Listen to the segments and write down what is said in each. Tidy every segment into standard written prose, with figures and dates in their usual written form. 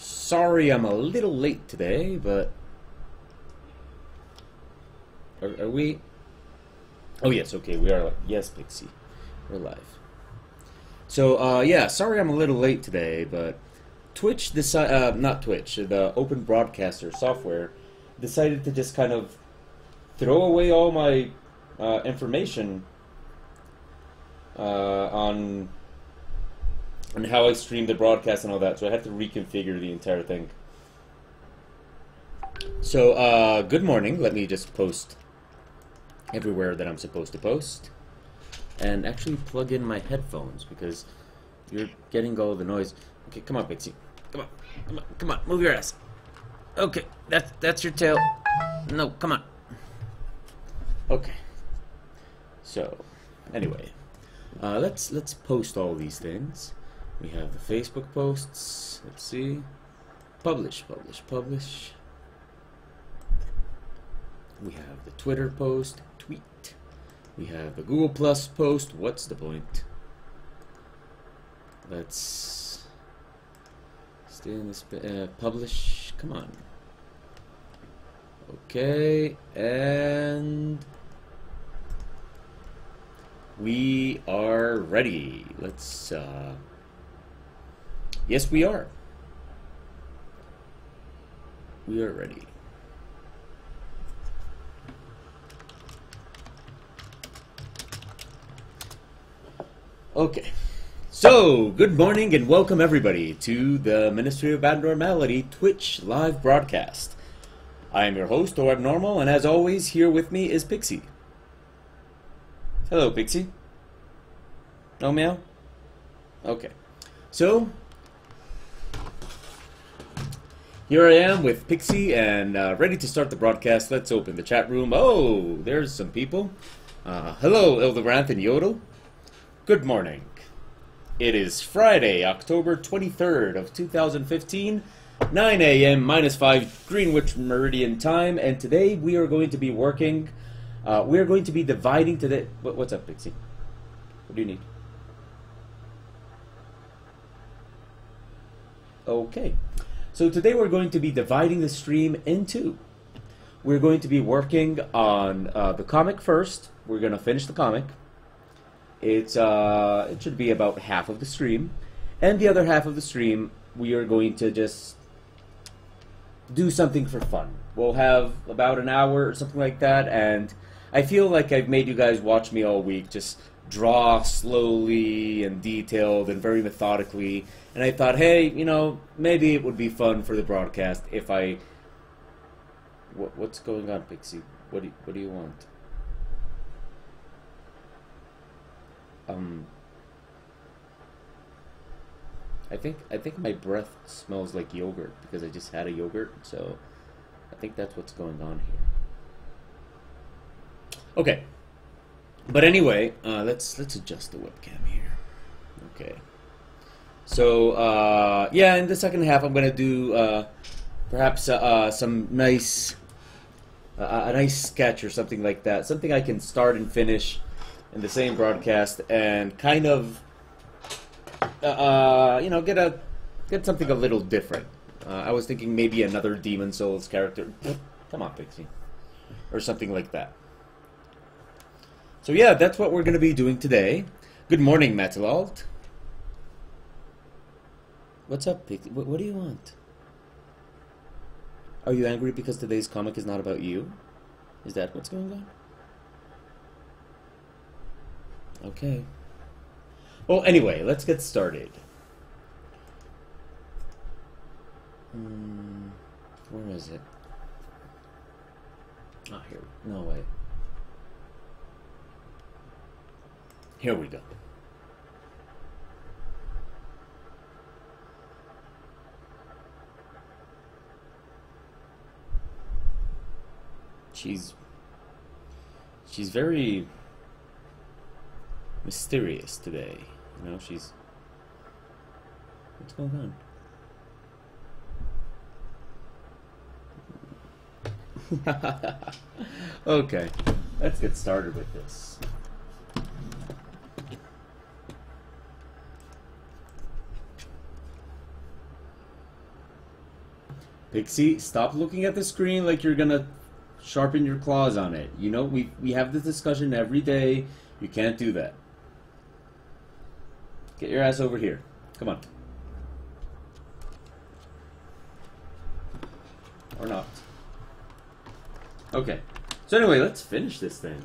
Sorry I'm a little late today, but... Are we... Oh, yes, okay, we are live. Yes, Pixie. We're live. So, yeah, sorry I'm a little late today, but Twitch not Twitch, the Open Broadcaster software decided to just kind of throw away all my information on how I stream the broadcast and all that, so I had to reconfigure the entire thing. So, good morning. Let me just post everywhere that I'm supposed to post. And actually plug in my headphones, because you're getting all the noise. Okay, come on, Pixie. Come on, come on, come on, move your ass. Okay, that's your tail. No, come on. Okay. So, anyway, let's post all these things. We have the Facebook posts. Let's see. Publish, publish, publish. We have the Twitter post. Tweet. We have the Google Plus post. What's the point? Let's stay in this. Publish. Come on. Okay, and we are ready. Let's. Yes, we are. We are ready. Okay. So, good morning and welcome everybody to the Ministry of Abnormality Twitch live broadcast. I am your host, Abnormal, and as always, here with me is Pixie. Hello, Pixie. No meow? Okay. So, here I am with Pixie and ready to start the broadcast. Let's open the chat room. Oh, there's some people. Hello, Ilderanth and Yodel. Good morning. It is Friday, October 23rd of 2015, 9 a.m. -5 Greenwich Meridian time, and today we are going to be working, we are going to be dividing today. What's up, Pixie? What do you need? Okay. So today we're going to be dividing the stream in two. We're going to be working on the comic first. We're going to finish the comic. It should be about half of the stream, and the other half of the stream we are going to just do something for fun. We'll have about an hour or something like that, and I feel like I've made you guys watch me all week just draw slowly and detailed and very methodically, and I thought, hey, you know, maybe it would be fun for the broadcast if I... What's going on, Pixie? What do you want? I think my breath smells like yogurt because I just had a yogurt, so I think that's what's going on here. Okay, but anyway, let's adjust the webcam here. Okay, so yeah, in the second half, I'm gonna do perhaps some nice a nice sketch or something like that, something I can start and finish in the same broadcast, and kind of, you know, get something a little different. I was thinking maybe another Demon Souls character. Come on, Pixie, or something like that. So yeah, that's what we're going to be doing today. Good morning, Metalalt. What's up, Pixie? What do you want? Are you angry because today's comic is not about you? Is that what's going on? Okay. Well, anyway, let's get started. Where is it? Ah, here. No way. Here we go. She's very mysterious today, you know. She's... What's going on? Okay, let's get started with this. Pixie, stop looking at the screen like you're gonna sharpen your claws on it. You know, we have this discussion every day. You can't do that. Get your ass over here. Come on. Or not. Okay. So anyway, let's finish this thing.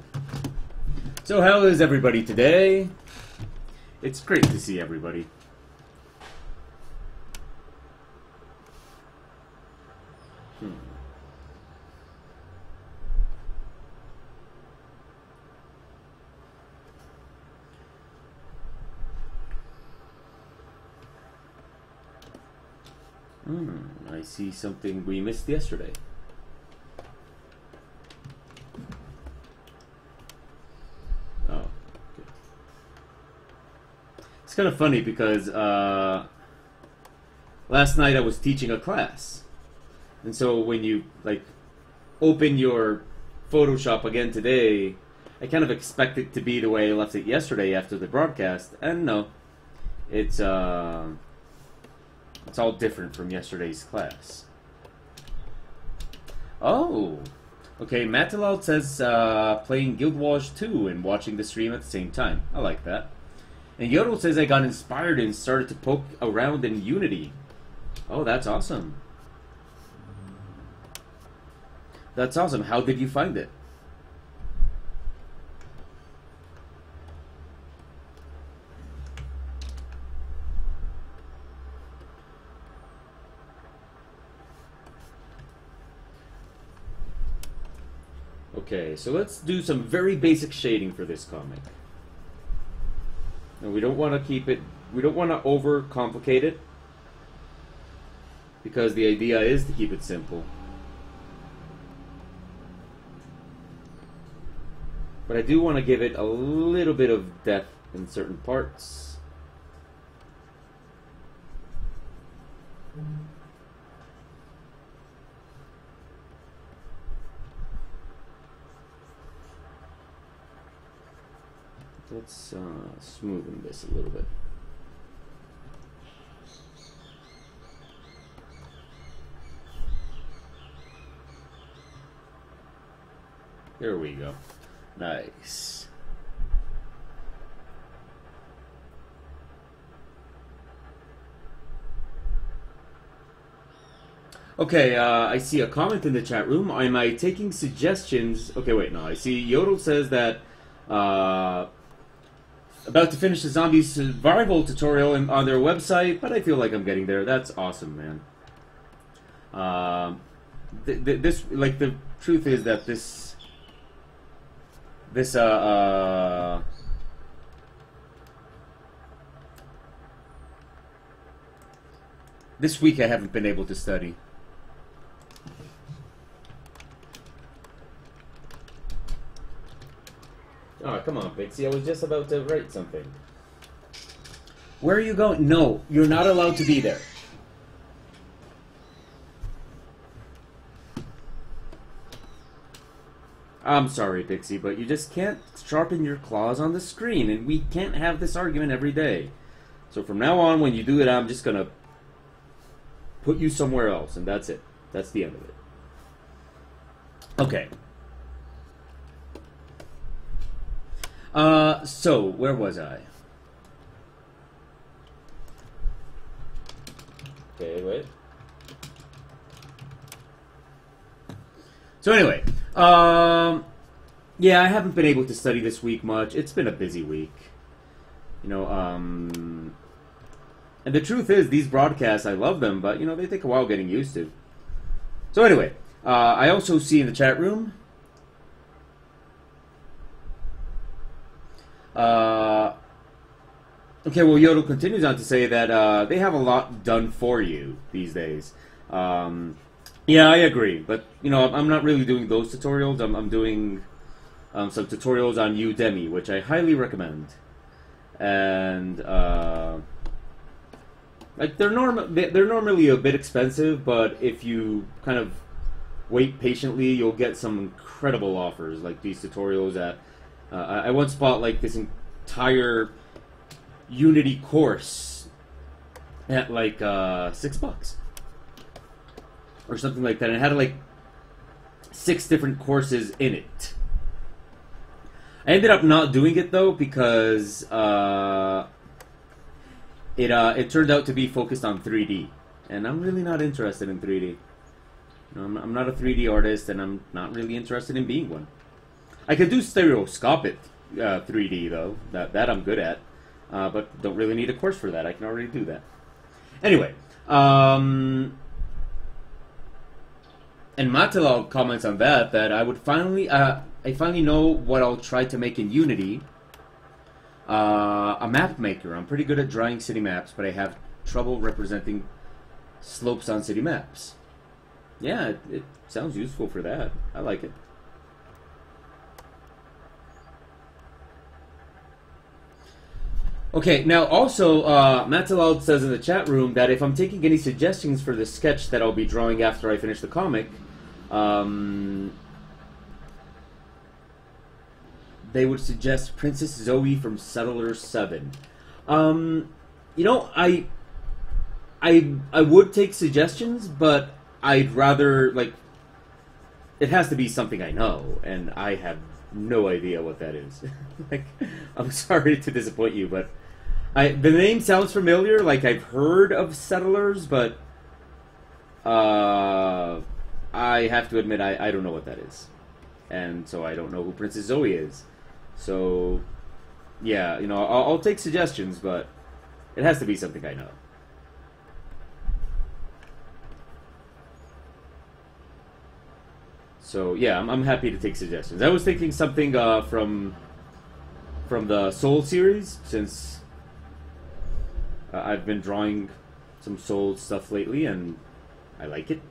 So how is everybody today? It's great to see everybody. I see something we missed yesterday. Oh, okay. It's kind of funny because last night I was teaching a class. And so when you like open your Photoshop again today, I kind of expect it to be the way I left it yesterday after the broadcast. And no, it's all different from yesterday's class. Oh, okay. Matalal says playing Guild Wars 2 and watching the stream at the same time. I like that. And Yodel says I got inspired and started to poke around in Unity. Oh, that's awesome. That's awesome. How did you find it? Okay, so let's do some very basic shading for this comic. And we don't want to keep it, we don't want to overcomplicate it, because the idea is to keep it simple. But I do want to give it a little bit of depth in certain parts. Let's smoothen this a little bit. There we go. Nice. Okay, I see a comment in the chat room. Am I taking suggestions? Okay, wait, no. I see Yodel says that about to finish the zombie survival tutorial on their website, but I feel like I'm getting there. That's awesome, man. This, like, the truth is that this week I haven't been able to study. Oh, come on, Pixie. I was just about to write something. Where are you going? No, you're not allowed to be there. I'm sorry, Pixie, but you just can't sharpen your claws on the screen, and we can't have this argument every day. So from now on, when you do it, I'm just going to put you somewhere else, and that's it. That's the end of it. Okay. So, where was I? Okay, wait. So anyway, yeah, I haven't been able to study this week much. It's been a busy week. You know, and the truth is, these broadcasts, I love them, but, you know, they take a while getting used to. So anyway, I also see in the chat room, okay, well, Yodel continues on to say that they have a lot done for you these days. Yeah, I agree, but, you know, I'm not really doing those tutorials. I'm doing some tutorials on Udemy, which I highly recommend. And like they're normally a bit expensive, but if you kind of wait patiently, you'll get some incredible offers like these tutorials at. I once bought like this entire Unity course at like $6. or something like that. And it had like 6 different courses in it. I ended up not doing it though because it turned out to be focused on 3D, and I'm really not interested in 3D. You know, I'm not a 3D artist, and I'm not really interested in being one. I could do stereoscopic 3D though. That I'm good at, but don't really need a course for that. I can already do that. Anyway, and Matilal comments on that I would finally I finally know what I'll try to make in Unity. A map maker. I'm pretty good at drawing city maps, but I have trouble representing slopes on city maps. Yeah, it sounds useful for that. I like it. Okay, now also, Matilal says in the chat room that if I'm taking any suggestions for the sketch that I'll be drawing after I finish the comic, they would suggest Princess Zoe from Settlers 7. You know, I would take suggestions, but I'd rather, like, it has to be something I know, and I have no idea what that is. Like, I'm sorry to disappoint you, but the name sounds familiar, like I've heard of Settlers, but I have to admit I don't know what that is. And so I don't know who Princess Zoe is. So, yeah, you know, I'll take suggestions, but it has to be something I know. So, yeah, I'm happy to take suggestions. I was thinking something from the Soul series, since I've been drawing some Soul stuff lately, and I like it.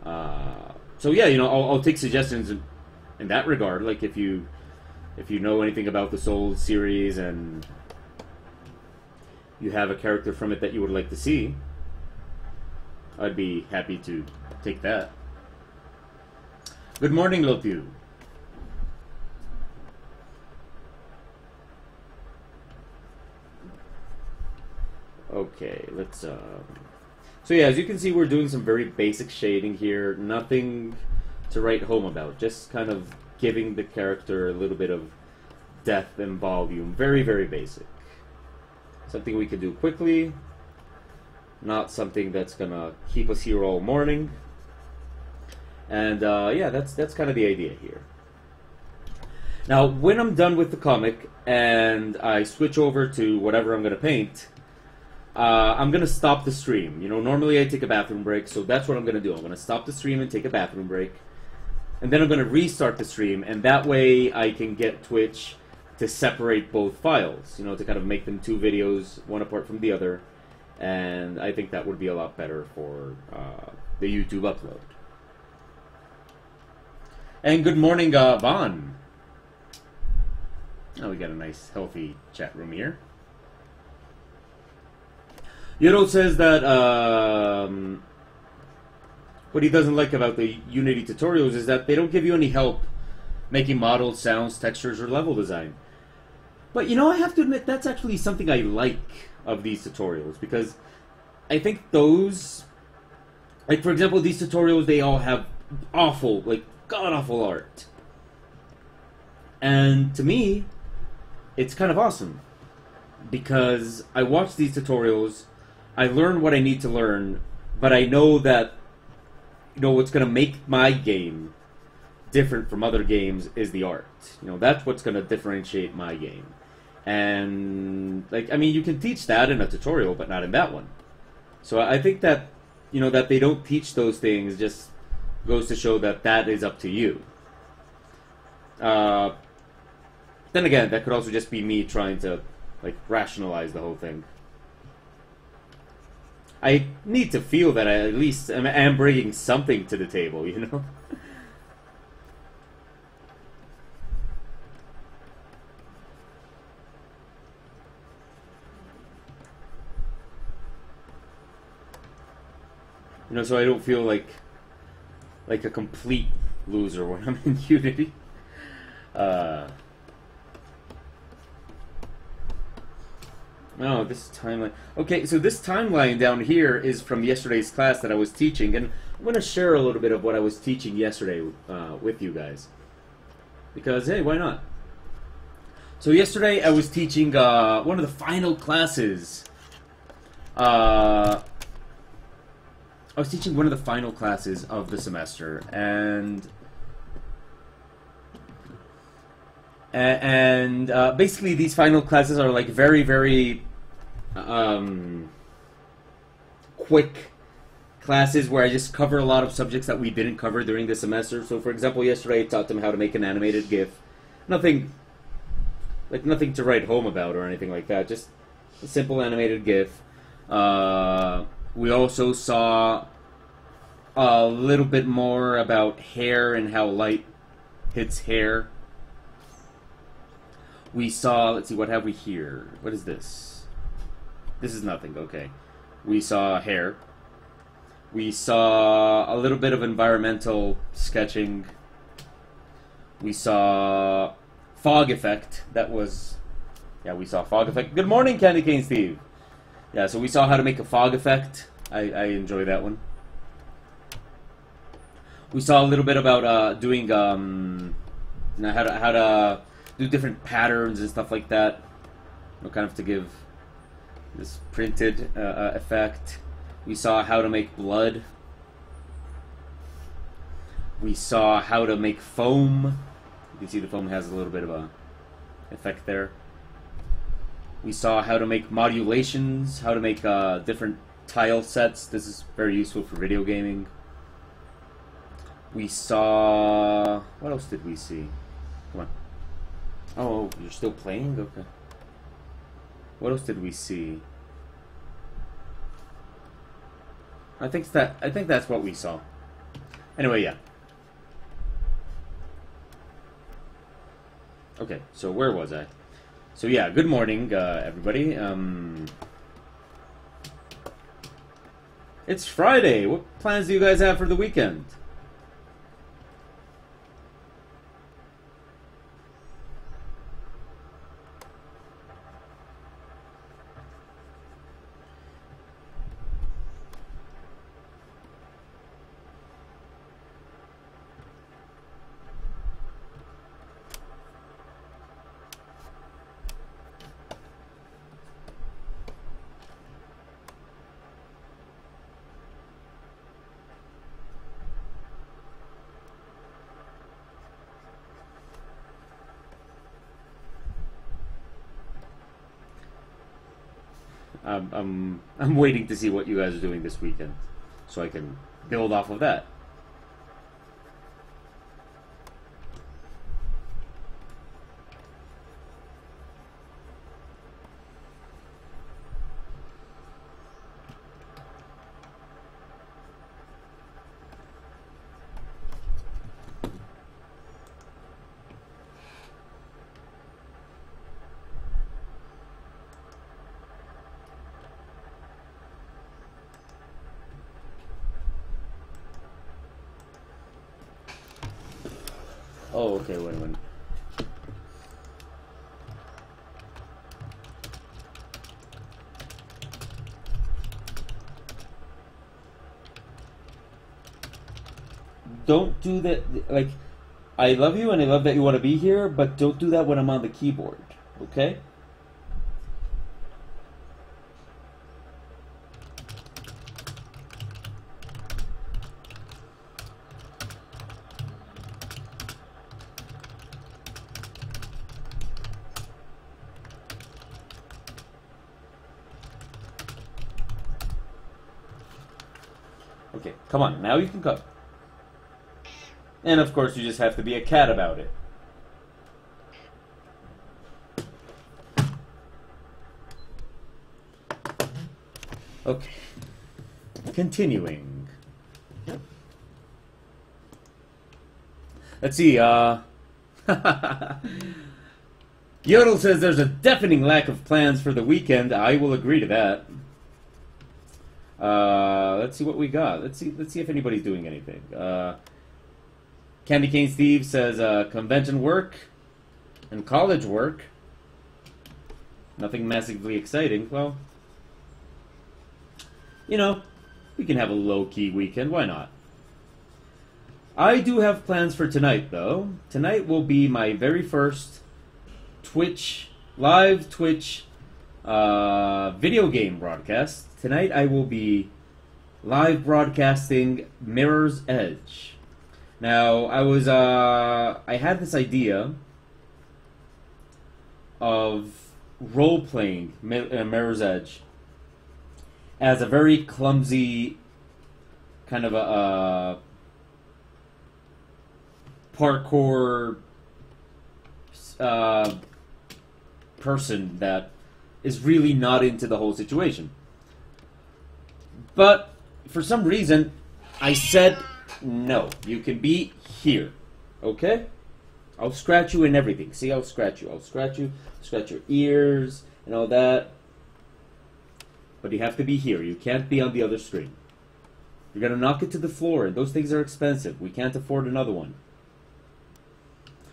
So, yeah, you know, I'll take suggestions in that regard. Like, if you know anything about the Soul series and you have a character from it that you would like to see, I'd be happy to take that. Good morning, Lotu. Okay, let's so yeah, as you can see, we're doing some very basic shading here. Nothing to write home about, just kind of giving the character a little bit of depth and volume. Very, very basic. Something we can do quickly, not something that's gonna keep us here all morning. And yeah, that's kind of the idea here. Now, when I'm done with the comic and I switch over to whatever I'm going to paint, I'm going to stop the stream. You know, normally I take a bathroom break, so that's what I'm going to do. I'm going to stop the stream and take a bathroom break. And then I'm going to restart the stream, and that way I can get Twitch to separate both files, you know, to kind of make them 2 videos, one apart from the other. And I think that would be a lot better for the YouTube upload. And good morning, Vaughn. Oh, we got a nice, healthy chat room here. Yoro says that what he doesn't like about the Unity tutorials is that they don't give you any help making models, sounds, textures, or level design. But, you know, I have to admit, that's actually something I like of these tutorials, because I think those, like, for example, these tutorials, they all have awful, like, god-awful art. And to me, it's kind of awesome, because I watch these tutorials, I learn what I need to learn, but I know that, you know, what's going to make my game different from other games is the art. You know, that's what's going to differentiate my game. And, like, I mean, you can teach that in a tutorial, but not in that one. So I think that, you know, that they don't teach those things just goes to show that that is up to you. Then again, that could also just be me trying to, like, rationalize the whole thing. I need to feel that I at least am bringing something to the table, you know? You know, so I don't feel like a complete loser when I'm in Unity. Oh, this timeline. Okay, so this timeline down here is from yesterday's class that I was teaching, and I'm going to share a little bit of what I was teaching yesterday with you guys. Because, hey, why not? So yesterday I was teaching one of the final classes. I was teaching one of the final classes of the semester, and basically these final classes are like very, very quick classes where I just cover a lot of subjects that we didn't cover during the semester. So, for example, yesterday I taught them how to make an animated GIF. Nothing to write home about or anything like that. Just a simple animated GIF. We also saw a little bit more about hair and how light hits hair. We saw, let's see, what have we here? What is this? This is nothing, okay. We saw hair. We saw a little bit of environmental sketching. We saw fog effect. That was, yeah, we saw fog effect. Good morning, Candy Cane Steve. Yeah, so we saw how to make a fog effect. I enjoy that one. We saw a little bit about doing, how to do different patterns and stuff like that. Kind of to give this printed effect. We saw how to make blood. We saw how to make foam. You can see the foam has a little bit of a effect there. We saw how to make modulations, how to make different tile sets. This is very useful for video gaming. We saw... What else did we see? Come on. Oh, you're still playing? Okay. What else did we see? I think that's what we saw. Anyway, yeah. Okay, so where was I? So yeah, good morning, everybody. It's Friday. What plans do you guys have for the weekend? I'm waiting to see what you guys are doing this weekend, so I can build off of that. Oh, okay, wait a minute. Don't do that, like, I love you and I love that you want to be here, but don't do that when I'm on the keyboard, okay? Okay, come on, now you can come. And of course you just have to be a cat about it. Okay. Continuing. Let's see, Yodel says there's a deafening lack of plans for the weekend. I will agree to that. Let's see what we got. Let's see if anybody's doing anything. Candy Cane Steve says convention work and college work. Nothing massively exciting. Well, you know, we can have a low-key weekend. Why not? I do have plans for tonight, though. Tonight will be my very first live Twitch video game broadcast. Tonight I will be live broadcasting Mirror's Edge. Now, I had this idea of role-playing Mirror's Edge as a very clumsy kind of a parkour person that is really not into the whole situation. But for some reason, I said, no, you can be here, okay? I'll scratch you and everything. See, I'll scratch you, scratch your ears and all that. But you have to be here. You can't be on the other screen. You're going to knock it to the floor, and those things are expensive. We can't afford another one.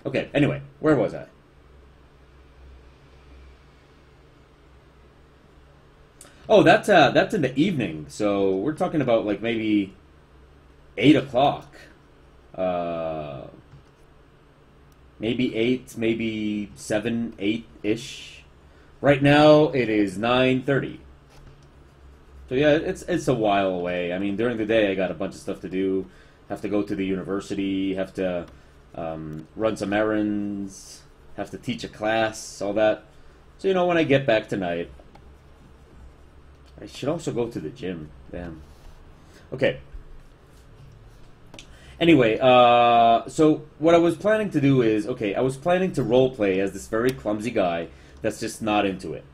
Okay, anyway, where was I? Oh, that's in the evening, so we're talking about like maybe 8 o'clock. Maybe 8, maybe 7, 8-ish. Right now, it is 9:30. So yeah, it's a while away. I mean, during the day, I got a bunch of stuff to do. Have to go to the university, have to run some errands, have to teach a class, all that. So, you know, when I get back tonight, I should also go to the gym. Damn. Okay. Anyway, so what I was planning to do is, okay, I was planning to roleplay as this very clumsy guy that's just not into it.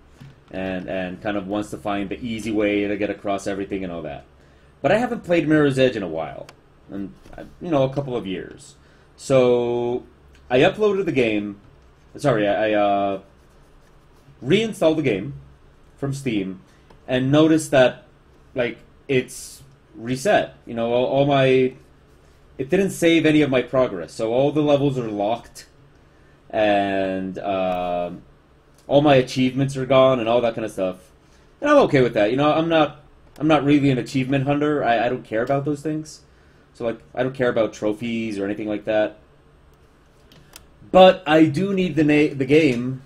And kind of wants to find the easy way to get across everything and all that. But I haven't played Mirror's Edge in a while. And, you know, a couple of years. So, I uploaded the game. Sorry, I reinstalled the game from Steam. And noticed that, like, it's reset. You know, all my... It didn't save any of my progress. So all the levels are locked. And all my achievements are gone and all that kind of stuff. And I'm okay with that. You know, I'm not really an achievement hunter. I don't care about those things. So, like, I don't care about trophies or anything like that. But I do need the game...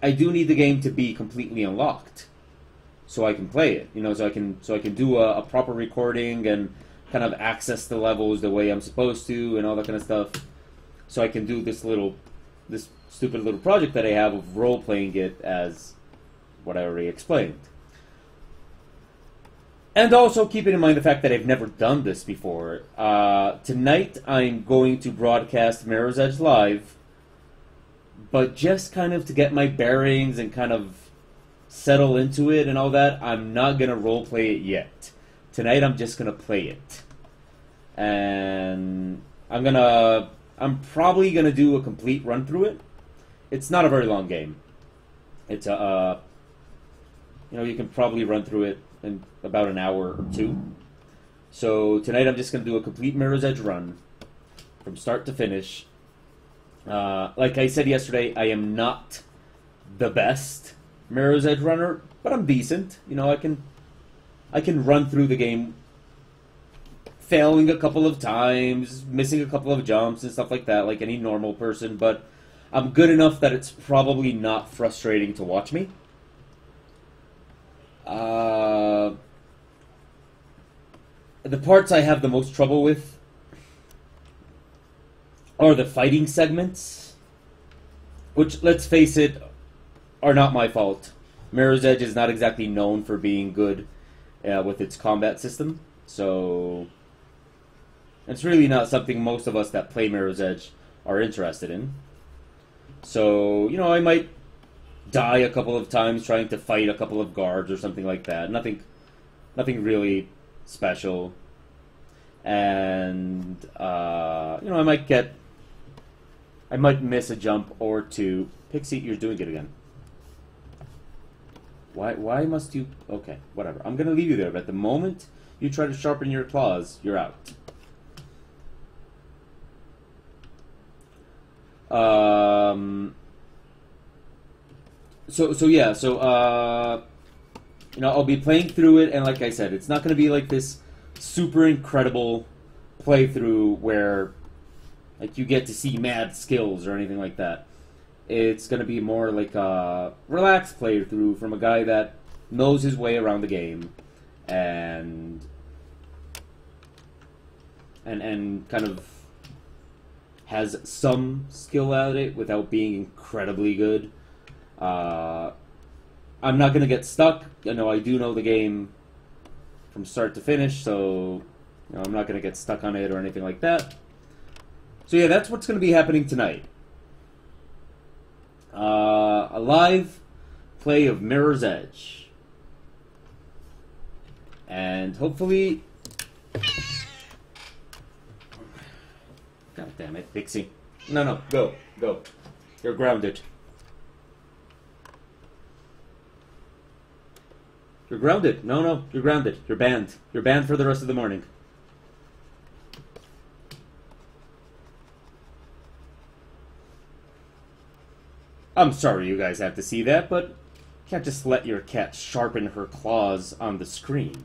I do need the game to be completely unlocked, so I can play it. You know, so I can do a proper recording and kind of access the levels the way I'm supposed to and all that kind of stuff. So I can do this stupid little project that I have of role playing it as what I already explained. And also keeping in mind the fact that I've never done this before. Tonight I'm going to broadcast Mirror's Edge live. But just kind of to get my bearings and kind of settle into it and all that, I'm not going to roleplay it yet. Tonight I'm just going to play it. And I'm probably going to do a complete run through it. It's not a very long game. It's you know, you can probably run through it in about an hour or two. So tonight I'm just going to do a complete Mirror's Edge run from start to finish. Like I said yesterday, I am not the best Mirror's Edge runner, but I'm decent. You know, I can run through the game, failing a couple of times, missing a couple of jumps and stuff like that, like any normal person. But I'm good enough that it's probably not frustrating to watch me. The parts I have the most trouble with are the fighting segments, which, let's face it, are not my fault. Mirror's Edge is not exactly known for being good with its combat system, so it's really not something most of us that play Mirror's Edge are interested in. So, you know, I might die a couple of times trying to fight a couple of guards or something like that. Nothing really special. And, you know, I might miss a jump or two. Pixie, you're doing it again. Why must you... Okay, whatever. I'm going to leave you there, but the moment you try to sharpen your claws, you're out. 'Cause, you know, I'll be playing through it, and like I said, it's not going to be like this super incredible playthrough where like you get to see mad skills or anything like that. It's going to be more like a relaxed playthrough from a guy that knows his way around the game and kind of has some skill at it without being incredibly good. I'm not going to get stuck. You know, I do know the game from start to finish, so you know, I'm not going to get stuck on it or anything like that. So yeah, that's what's going to be happening tonight. A live play of Mirror's Edge. And hopefully... God damn it, Pixie. No, go. You're grounded. You're grounded. No, you're grounded. You're banned. You're banned for the rest of the morning. I'm sorry you guys have to see that, but you can't just let your cat sharpen her claws on the screen.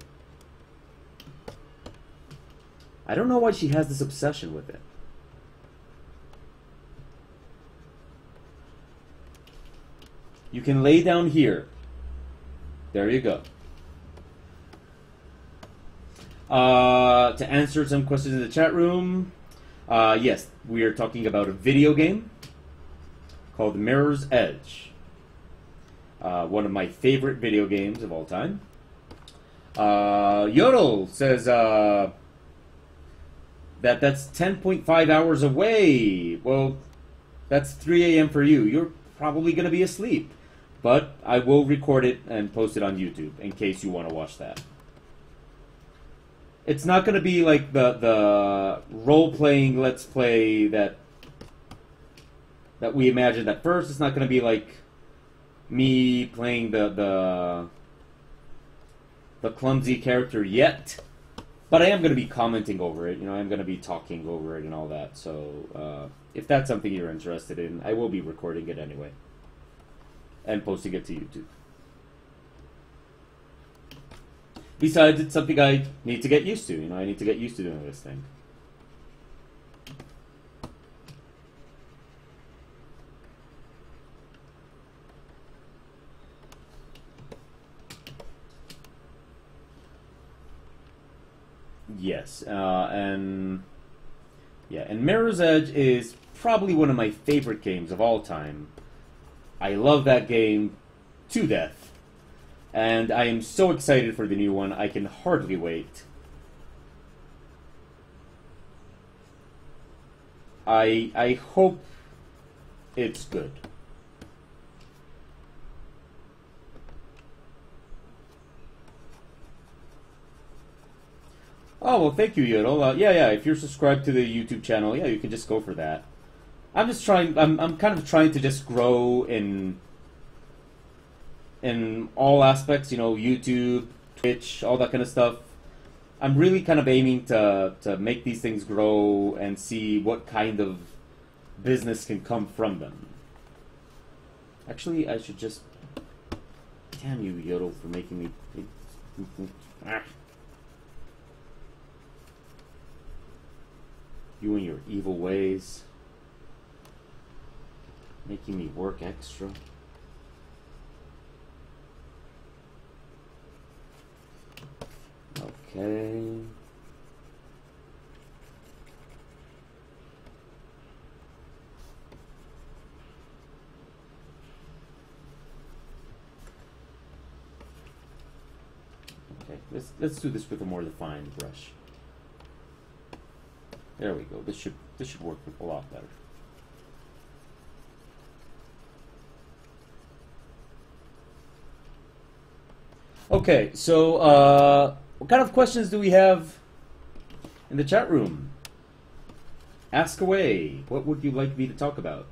I don't know why she has this obsession with it. You can lay down here. There you go. To answer some questions in the chat room, yes, we are talking about a video game called Mirror's Edge. One of my favorite video games of all time. Yodel says that's 10.5 hours away. Well, that's 3 a.m. for you. You're probably going to be asleep. But I will record it and post it on YouTube in case you want to watch that. It's not going to be like the role-playing Let's Play that we imagined at first. It's not going to be like me playing the clumsy character yet. But I am going to be commenting over it. You know, I'm going to be talking over it and all that. So if that's something you're interested in, I will be recording it anyway. And posting it to YouTube. Besides, it's something I need to get used to. You know, I need to get used to doing this thing. Yes, and Mirror's Edge is probably one of my favorite games of all time. I love that game to death. And I am so excited for the new one, I can hardly wait. I hope it's good. Oh, well, thank you, Yodel. Yeah, if you're subscribed to the YouTube channel, yeah, you can just go for that. I'm just trying. I'm kind of trying to just grow in all aspects. You know, YouTube, Twitch, all that kind of stuff. I'm really kind of aiming to make these things grow and see what kind of business can come from them. Actually, I should just. Damn you, Yodel, for making me. You and your evil ways. Making me work extra. Okay. Okay, let's do this with a more refined brush. There we go. This should work a lot better. Okay, so what kind of questions do we have in the chat room? Ask away. What would you like me to talk about?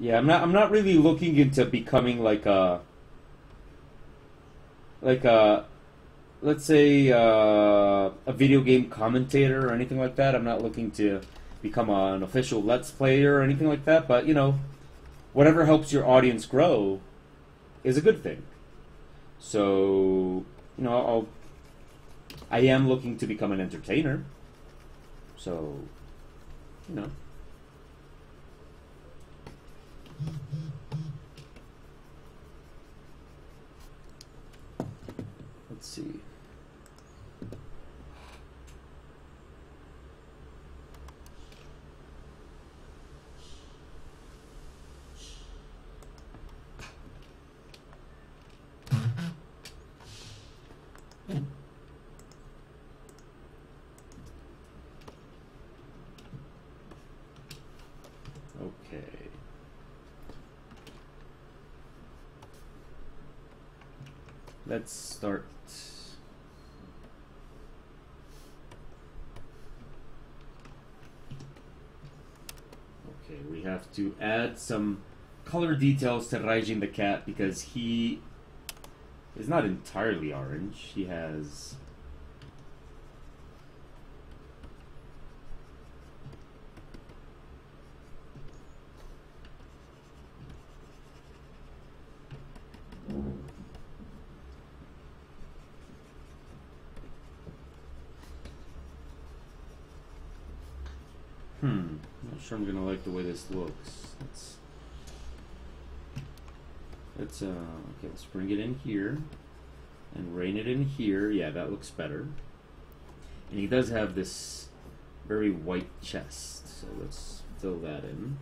Yeah, I'm not really looking into becoming like a let's say a video game commentator or anything like that. I'm not looking to become an official Let's Player or anything like that. But whatever helps your audience grow is a good thing. So I am looking to become an entertainer. So you know. Let's see. Okay. Let's start. Okay, we have to add some color details to Raijin the cat because he is not entirely orange. He has not sure I'm gonna like the way this looks. Okay, let's bring it in here and rein it in here. Yeah, that looks better. And he does have this very white chest, so let's fill that in.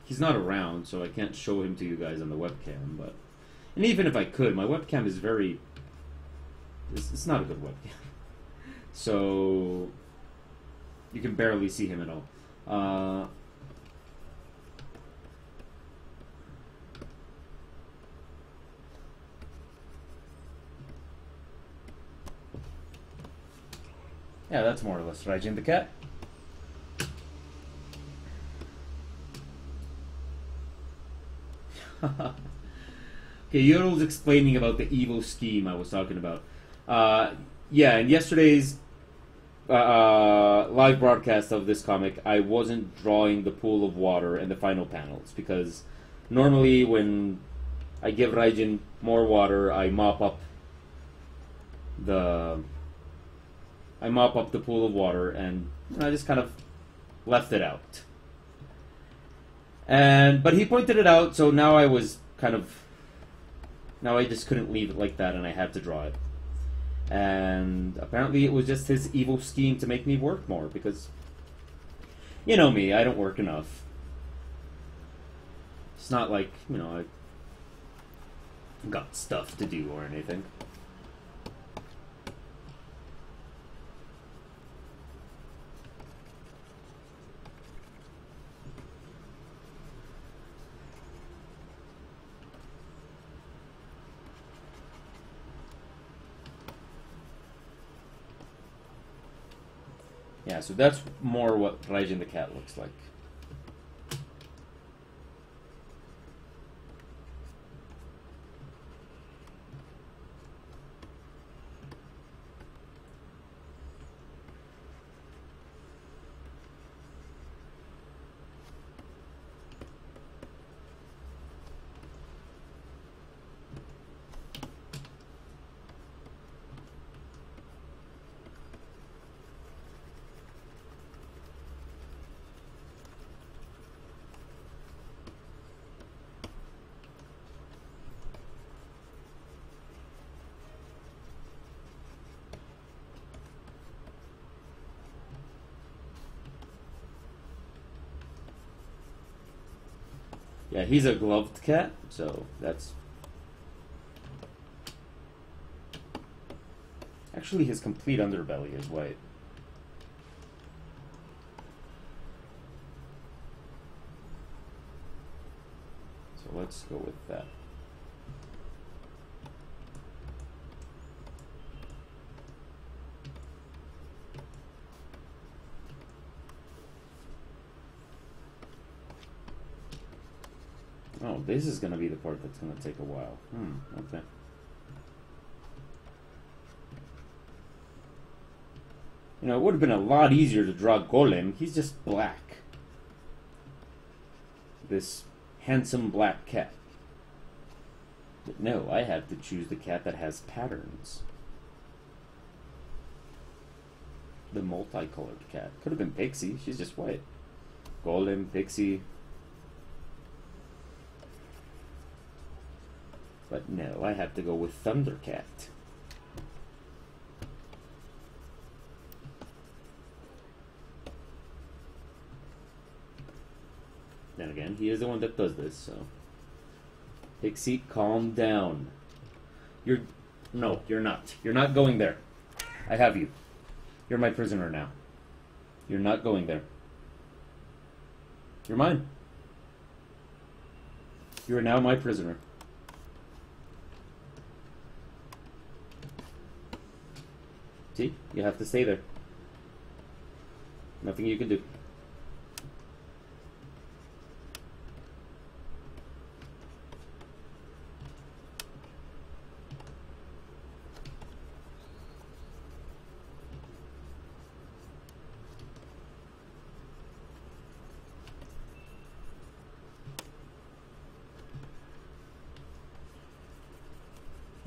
He's not around, so I can't show him to you guys on the webcam, and even if I could, my webcam is it's not a good webcam. So you can barely see him at all. Yeah, that's more or less Raijin the cat. Okay, Yodel's explaining about the evil scheme I was talking about. Yeah, in yesterday's live broadcast of this comic, I wasn't drawing the pool of water in the final panels because normally when I give Raijin more water, I mop up the pool of water, and I just kind of left it out. But he pointed it out, so now I just couldn't leave it like that, and I had to draw it. And apparently it was just his evil scheme to make me work more, because you know me, I don't work enough. It's not like, I got stuff to do or anything. Yeah, so that's more what Raijin the cat looks like. Yeah, he's a gloved cat, so that's... Actually, his complete underbelly is white. So let's go with that. Oh, this is going to be the part that's going to take a while. Okay. You know, it would have been a lot easier to draw Golem. He's just black. This handsome black cat. But no, I have to choose the cat that has patterns. The multicolored cat. Could have been Pixie. She's just white. Golem, Pixie. But no, I have to go with Thundercat. Then again, he is the one that does this, so... Pixie, calm down. No, you're not. You're not going there. I have you. You're my prisoner now. You're not going there. You're mine. You are now my prisoner. See? You have to stay there. Nothing you can do.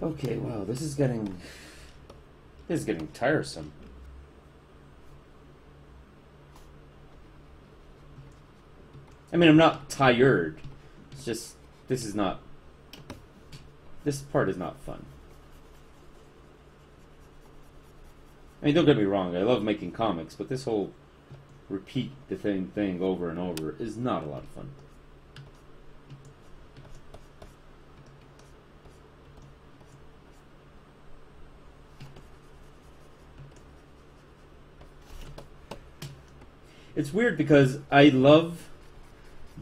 Okay, wow, this is getting tiresome. I mean, I'm not tired. It's just this part is not fun. I mean, don't get me wrong, I love making comics, but this whole repeat the same thing over and over is not a lot of fun. It's weird because I love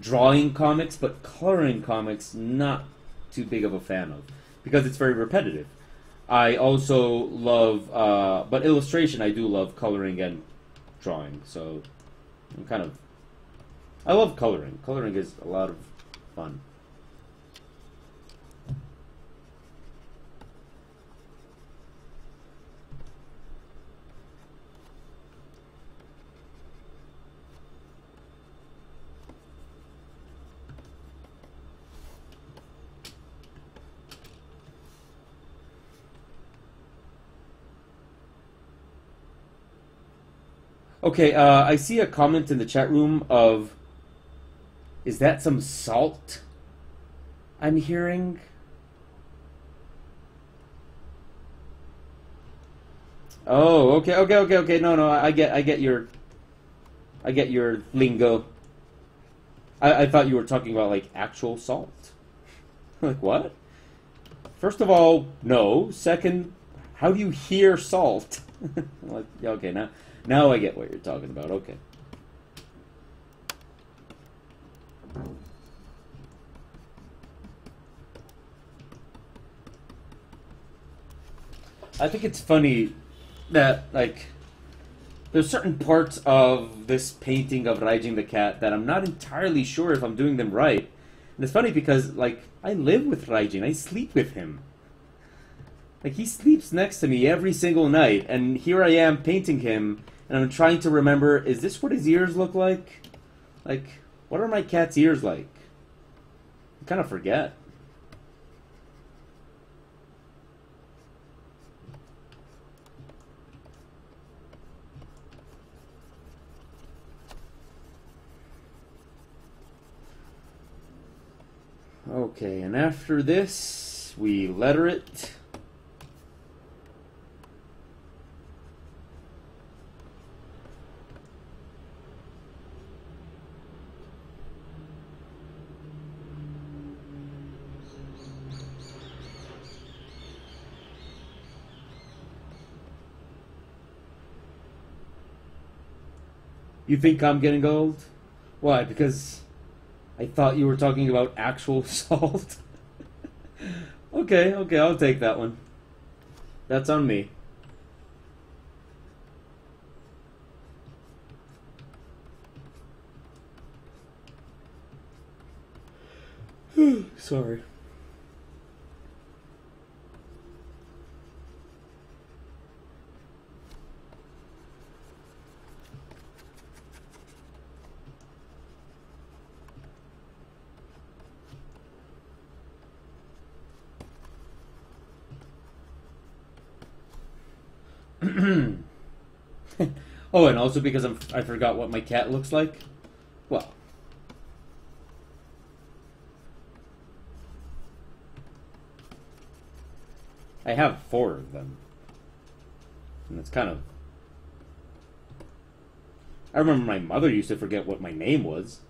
drawing comics, but coloring comics, not too big of a fan of, because it's very repetitive. I also love, but illustration, I do love coloring and drawing, so I love coloring. Coloring is a lot of fun. Okay, I see a comment in the chat room of, is that some salt I'm hearing? Oh, okay. No, I get your lingo. I thought you were talking about like actual salt. Like what? First of all, no. Second, how do you hear salt? Like, okay, now I get what you're talking about. Okay. I think it's funny that, like, there's certain parts of this painting of Raijin the cat that I'm not entirely sure if I'm doing them right. And it's funny because, like, I live with Raijin. I sleep with him. Like, he sleeps next to me every single night, and here I am painting him, and I'm trying to remember, is this what his ears look like? Like, what are my cat's ears like? I kind of forget. Okay, and after this, we letter it. You think I'm getting old? Why? Because I thought you were talking about actual salt. Okay, I'll take that one. That's on me. Sorry. Oh, and also because I forgot what my cat looks like. Well, I have 4 of them, and it's kind of. I remember my mother used to forget what my name was.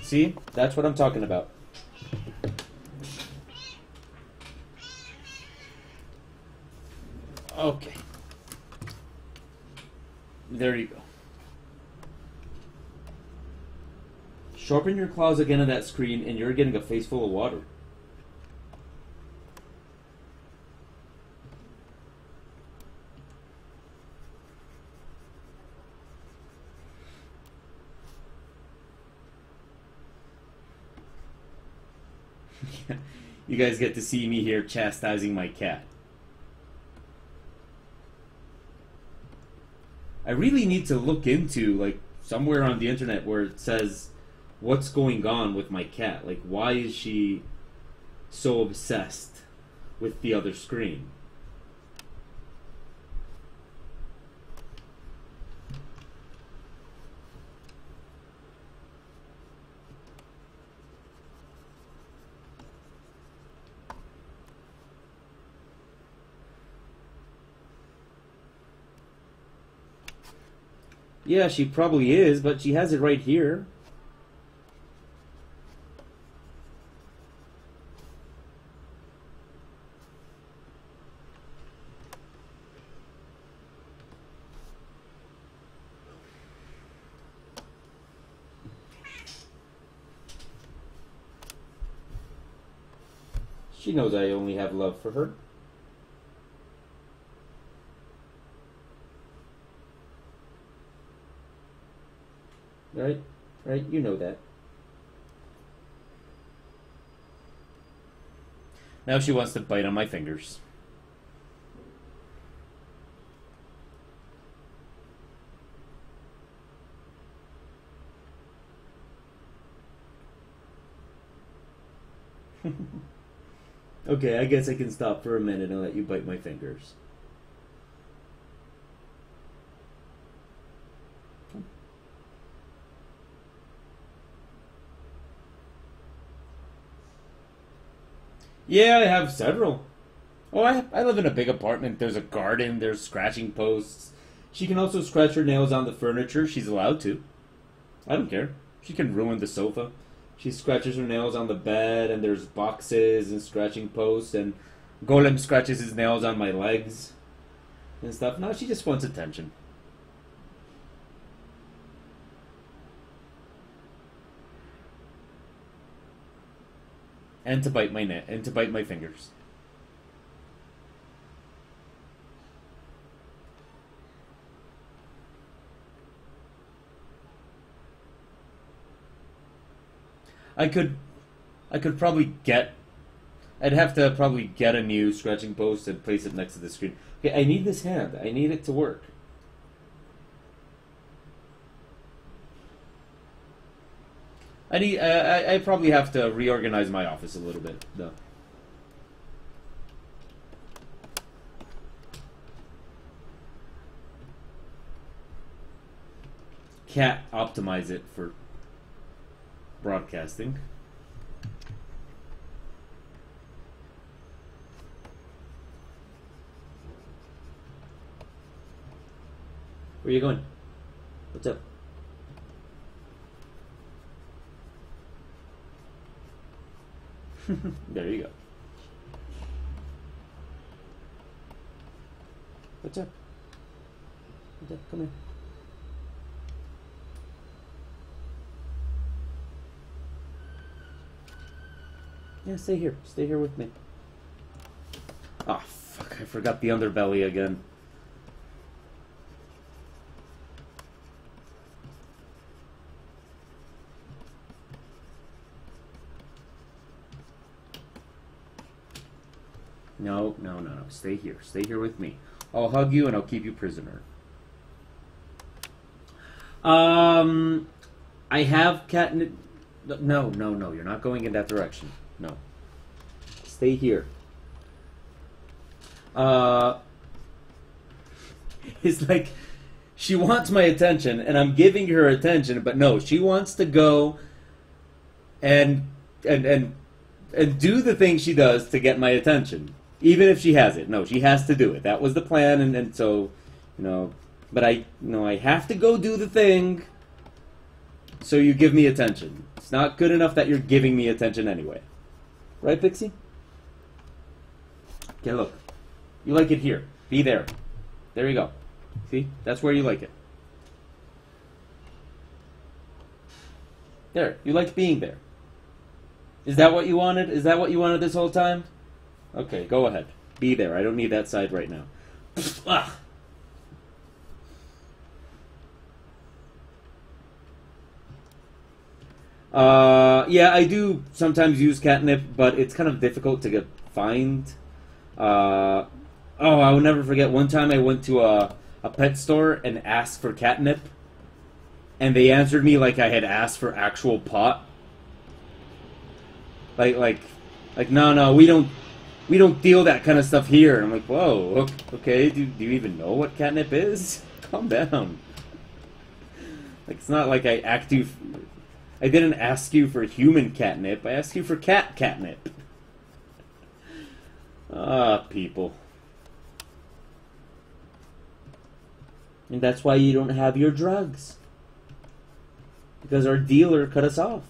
See, that's what I'm talking about. Okay. There you go. Sharpen your claws again on that screen and you're getting a face full of water. You guys get to see me here chastising my cat. I really need to look into, like, somewhere on the internet where it says what's going on with my cat. Like, why is she so obsessed with the other screen? Yeah, she probably is, but she has it right here. She knows I only have love for her. Right? Right? You know that. Now she wants to bite on my fingers. Okay, I guess I can stop for a minute and let you bite my fingers. Yeah, I have several. Oh, I live in a big apartment. There's a garden, there's scratching posts. She can also scratch her nails on the furniture. She's allowed to. I don't care. She can ruin the sofa. She scratches her nails on the bed, and there's boxes and scratching posts, and Golem scratches his nails on my legs and stuff. No, she just wants attention. And to bite my fingers. I could probably get. I'd have to probably get a new scratching post and place it next to the screen. Okay, I need this hand. I need it to work. I probably have to reorganize my office a little bit, though. Can't optimize it for broadcasting. Where are you going? What's up? There you go. What's up? What's up? Come here. Yeah, stay here. Stay here with me. Oh, fuck. I forgot the underbelly again. No, no, no, no. Stay here. Stay here with me. I'll hug you and I'll keep you prisoner. I have catnip. No, no, no. You're not going in that direction. No. Stay here. It's like she wants my attention, and I'm giving her attention, but no, she wants to go and do the thing she does to get my attention, even if she has it. No, she has to do it. That was the plan, and so, you know, but I have to go do the thing, so you give me attention. It's not good enough that you're giving me attention anyway. Right, Pixie? Okay, look. You like it here. Be there. There you go. See? That's where you like it. There. You like being there. Is that what you wanted? Is that what you wanted this whole time? Okay, go ahead. Be there. I don't need that side right now. Yeah, I do sometimes use catnip, but it's kind of difficult to find. Oh, I will never forget. One time I went to a pet store and asked for catnip, and they answered me like I had asked for actual pot. Like, no, we don't deal that kind of stuff here. And I'm like, whoa, okay, do you even know what catnip is? Calm down. Like, it's not like I didn't ask you for human catnip. I asked you for catnip. Ah, people. And that's why you don't have your drugs. Because our dealer cut us off.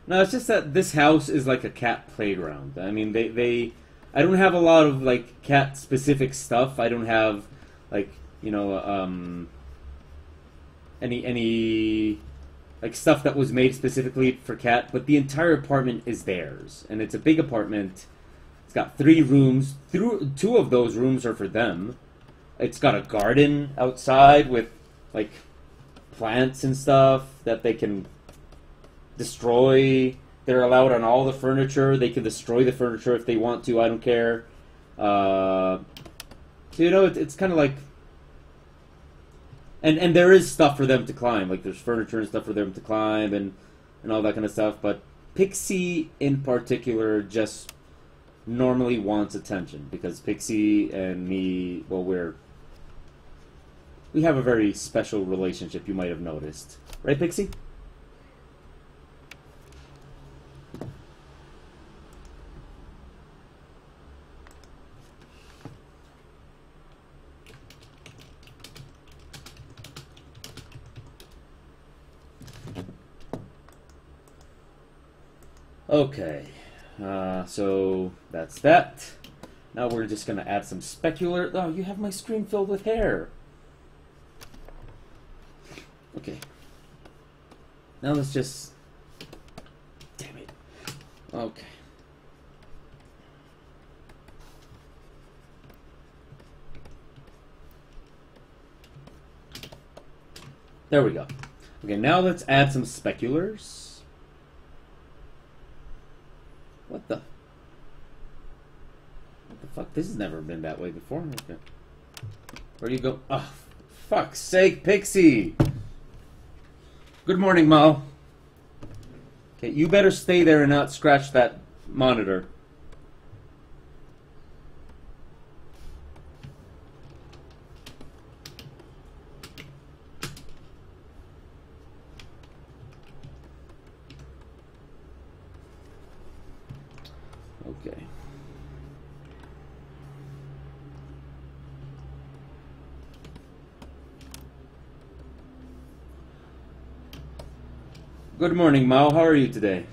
No, it's just that this house is like a cat playground. I mean, I don't have a lot of like cat specific stuff. I don't have like, you know, any like stuff that was made specifically for cat. But the entire apartment is theirs, and it's a big apartment. It's got 3 rooms. 2 of those rooms are for them. It's got a garden outside with like plants and stuff that they can destroy. They're allowed on all the furniture. They can destroy the furniture if they want to. I don't care. So, you know, it's kind of like... And there is stuff for them to climb. Like, there's furniture and stuff for them to climb and all that kind of stuff. But Pixie, in particular, just normally wants attention. Because Pixie and me, well, we have a very special relationship, you might have noticed. Right, Pixie? Okay, so that's that. Now we're just going to add some specular... Oh, you have my screen filled with hair. Okay. Now let's just... Damn it. Okay. There we go. Okay, now let's add some speculars. What the fuck? This has never been that way before. Okay. Where do you go? Oh, fuck's sake, Pixie! Good morning, Mo. Okay, you better stay there and not scratch that monitor. Okay. Good morning, Mao. How are you today?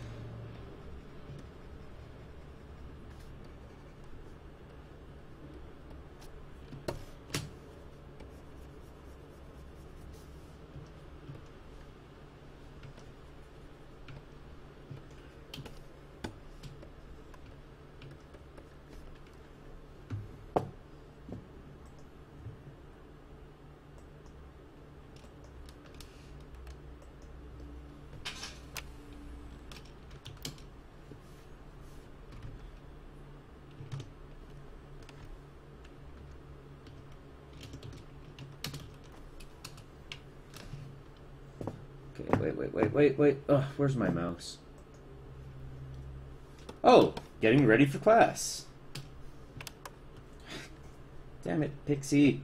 Wait. Ugh, where's my mouse? Oh, getting ready for class. Damn it, Pixie.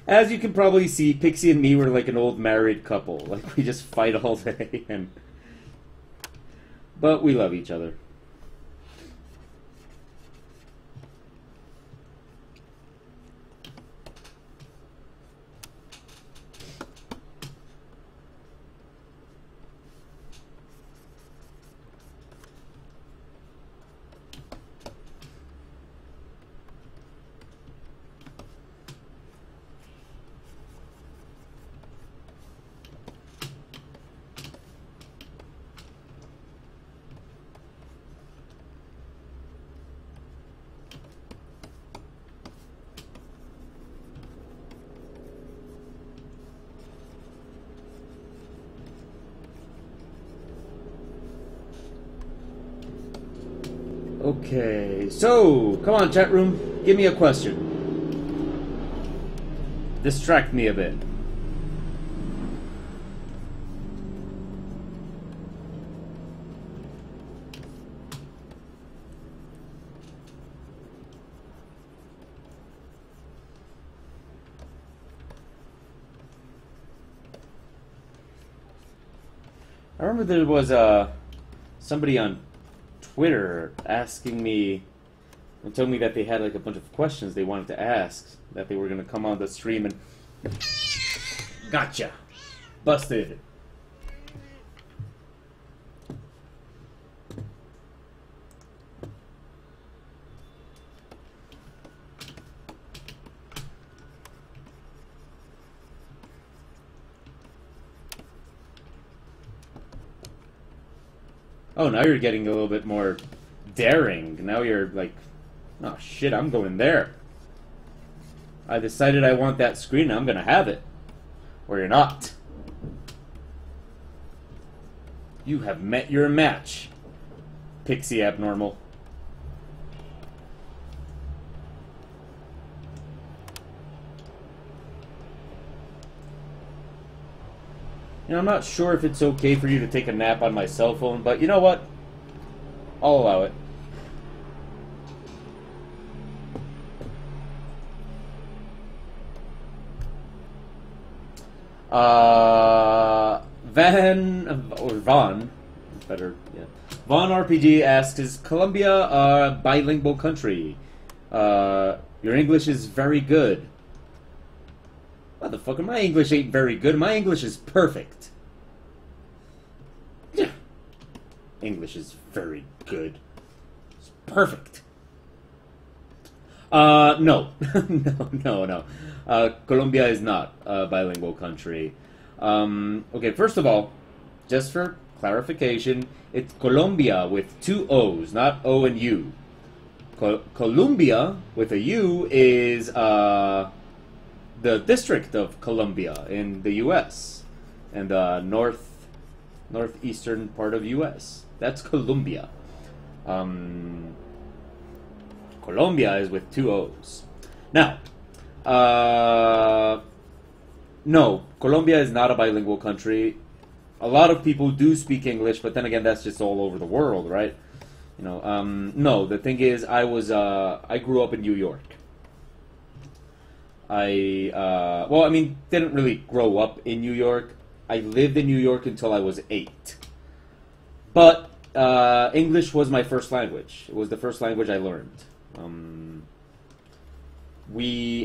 As you can probably see, Pixie and me were like an old married couple. Like, we just fight all day, but we love each other. Okay, so, come on, chat room. Give me a question. Distract me a bit. I remember there was somebody on Twitter asking me and told me that they had like a bunch of questions they wanted to ask, that they were going to come on the stream and... Gotcha! Busted! Oh, now you're getting a little bit more daring. Now you're like, oh shit, I'm going there. I decided I want that screen, I'm gonna have it. Or you're not. You have met your match, Pixie Abnormal. You know, I'm not sure if it's okay for you to take a nap on my cell phone, but you know what? I'll allow it. Vaughn, better, yeah. Vaughn RPG asks, is Colombia a bilingual country? Your English is very good. Motherfucker, my English ain't very good. My English is perfect. Yeah. English is very good. It's perfect. No. No. Colombia is not a bilingual country. Okay, first of all, just for clarification, it's Colombia with two O's, not O and U. Columbia with a U is, the District of Columbia in the U.S. and the northeastern part of U.S. That's Columbia. Colombia is with two O's. Now, no, Colombia is not a bilingual country. A lot of people do speak English, but then again, that's just all over the world, right? You know, no, the thing is, I grew up in New York. Well, I mean, didn't really grow up in New York. I lived in New York until I was 8. But English was my first language. It was the first language I learned.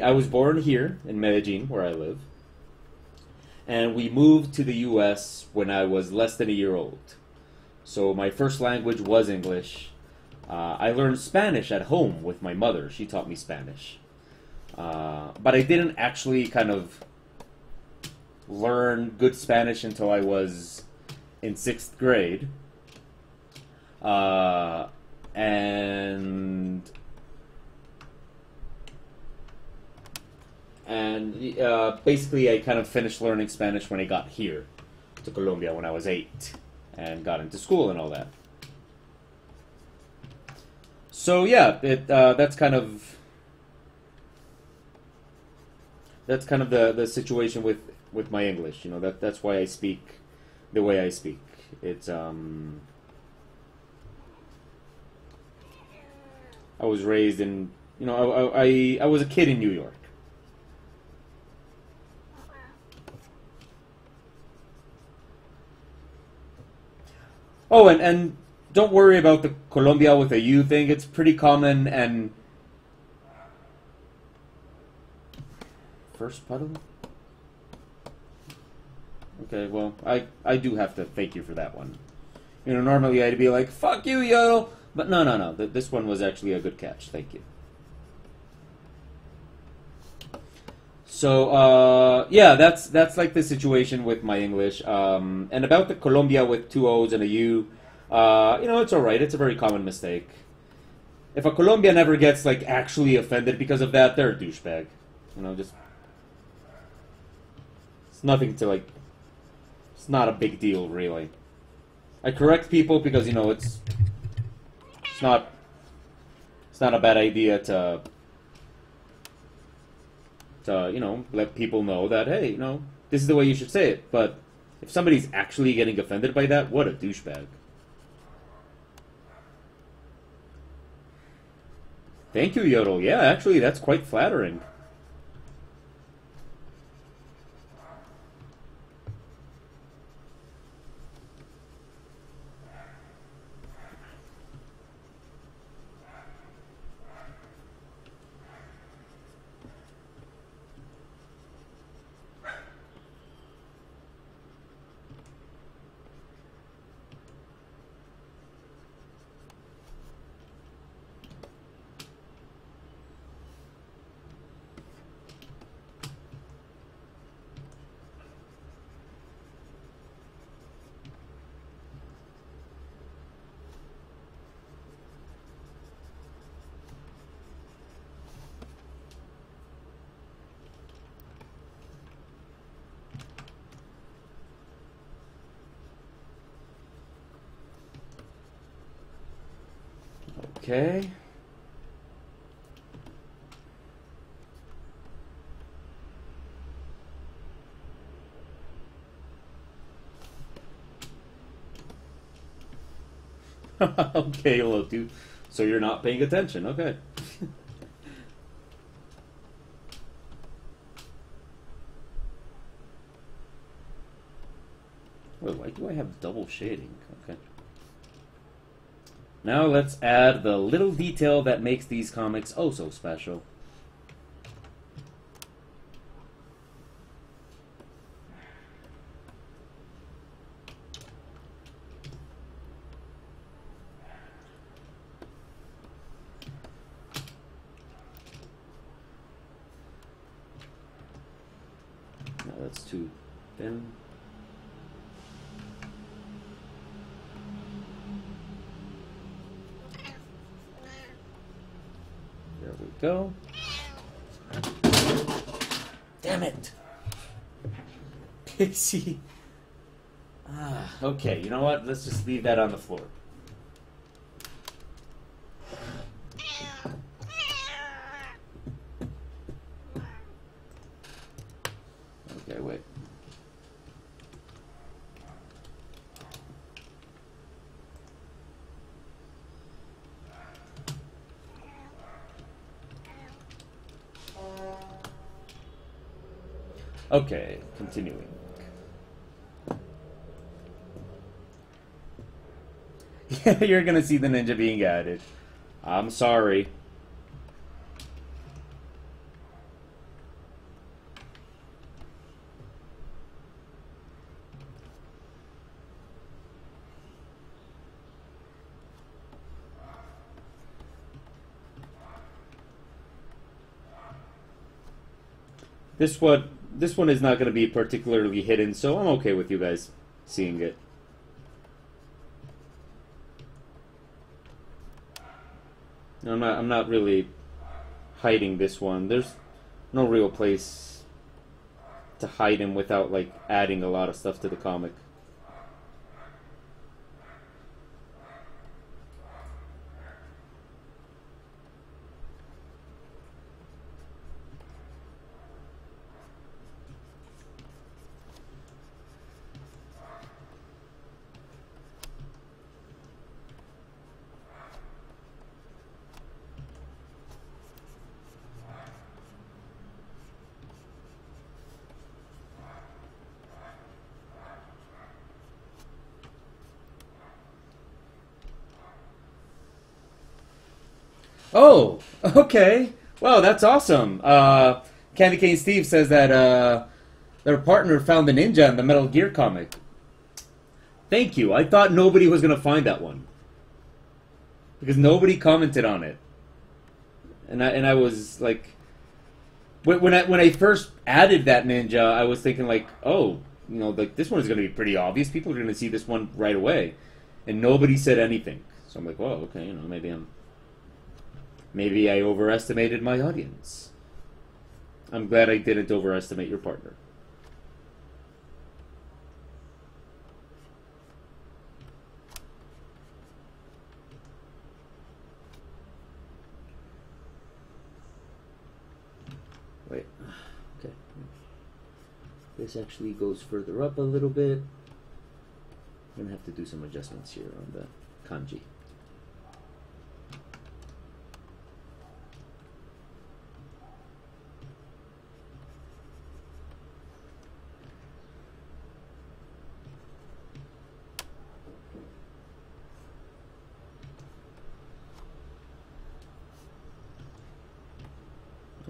I was born here in Medellin, where I live. And we moved to the U.S. when I was less than a year old. So my first language was English. I learned Spanish at home with my mother. She taught me Spanish. But I didn't actually kind of learn good Spanish until I was in 6th grade. Basically I kind of finished learning Spanish when I got here to Colombia when I was 8 and got into school and all that. So yeah, that's kind of the situation with with my English. You know, that's why I speak the way I speak. It's I was raised in, you know, I was a kid in New York. Oh, and don't worry about the Colombia with a U thing. It's pretty common. And first puddle. Okay, well, I do have to thank you for that one. You know, normally I'd be like, fuck you, Yodel! But no, no, no. This one was actually a good catch. Thank you. So, yeah, that's like the situation with my English. And about the Colombia with two O's and a U, you know, it's alright. It's a very common mistake. If a Colombian ever gets, like, actually offended because of that, they're a douchebag. You know, just... It's nothing to, like... It's not a big deal, really. I correct people because, you know, it's not a bad idea to you know, let people know that, hey, you know, this is the way you should say it. But if somebody's actually getting offended by that, what a douchebag. Thank you, Yodel. Yeah, actually, that's quite flattering. Okay. Okay, hello, dude. So you're not paying attention. Okay. Wait, why do I have double shading? Okay. Now let's add the little detail that makes these comics oh so special. No, that's too thin. There we go. Damn it! Pixie. Okay, you know what? Let's just leave that on the floor. Okay, wait. Okay, continuing. Yeah, you're gonna see the ninja being added. I'm sorry. This one is not going to be particularly hidden, so I'm okay with you guys seeing it. I'm not really hiding this one. There's no real place to hide him without like adding a lot of stuff to the comic. Oh, okay. Wow, that's awesome. Candy Cane Steve says that their partner found the ninja in the Metal Gear comic. Thank you. I thought nobody was going to find that one. Because nobody commented on it. And I was like... When I first added that ninja, I was thinking like, oh, you know, like this one is going to be pretty obvious. People are going to see this one right away. And nobody said anything. So I'm like, well, okay, you know, maybe I overestimated my audience. I'm glad I didn't overestimate your partner. Wait, okay. This actually goes further up a little bit. I'm going to have to do some adjustments here on the kanji.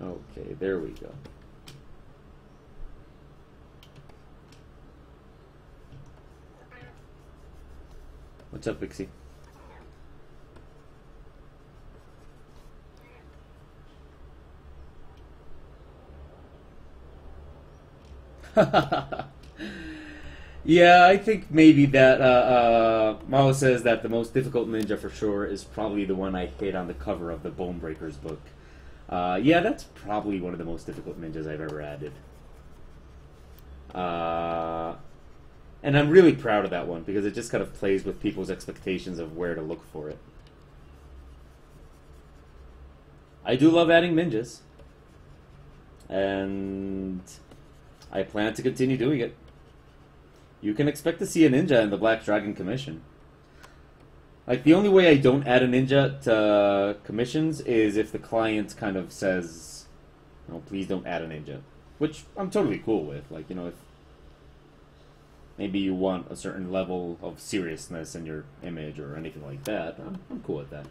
Okay, there we go. What's up, Pixie? Yeah, I think maybe that Mao says that the most difficult ninja for sure is probably the one I hit on the cover of the Bone Breakers book. Yeah, that's probably one of the most difficult ninjas I've ever added. And I'm really proud of that one because it just kind of plays with people's expectations of where to look for it. I do love adding ninjas. And I plan to continue doing it. You can expect to see a ninja in the Black Dragon commission. Like, the only way I don't add a ninja to commissions is if the client kind of says, no, please don't add a ninja. Which I'm totally cool with. Like, you know, if maybe you want a certain level of seriousness in your image or anything like that, I'm cool with that.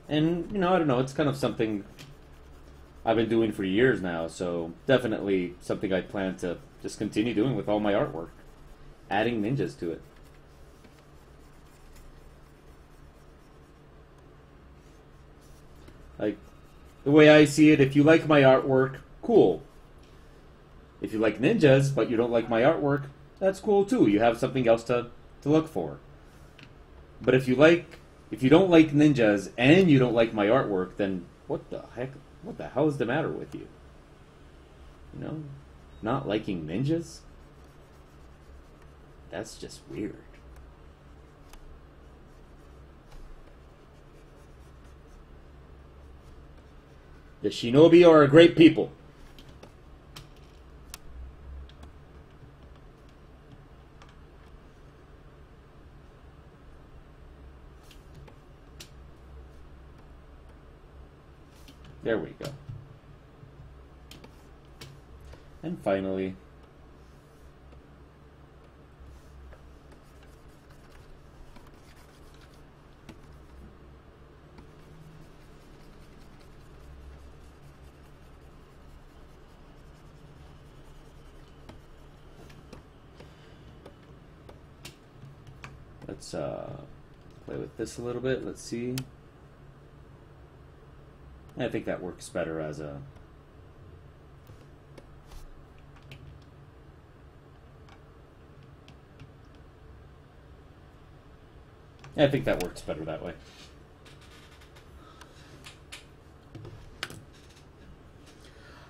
And, you know, I don't know, it's kind of something I've been doing for years now, so definitely something I plan to just continue doing with all my artwork. Adding ninjas to it. Like, the way I see it, if you like my artwork, cool. If you like ninjas, but you don't like my artwork, that's cool too. You have something else to look for. But if you don't like ninjas and you don't like my artwork, then what the heck? What the hell is the matter with you? You know? Not liking ninjas? That's just weird. The Shinobi are a great people. There we go. And finally, let's play with this a little bit. Let's see. I think that works better as a... I think that works better that way.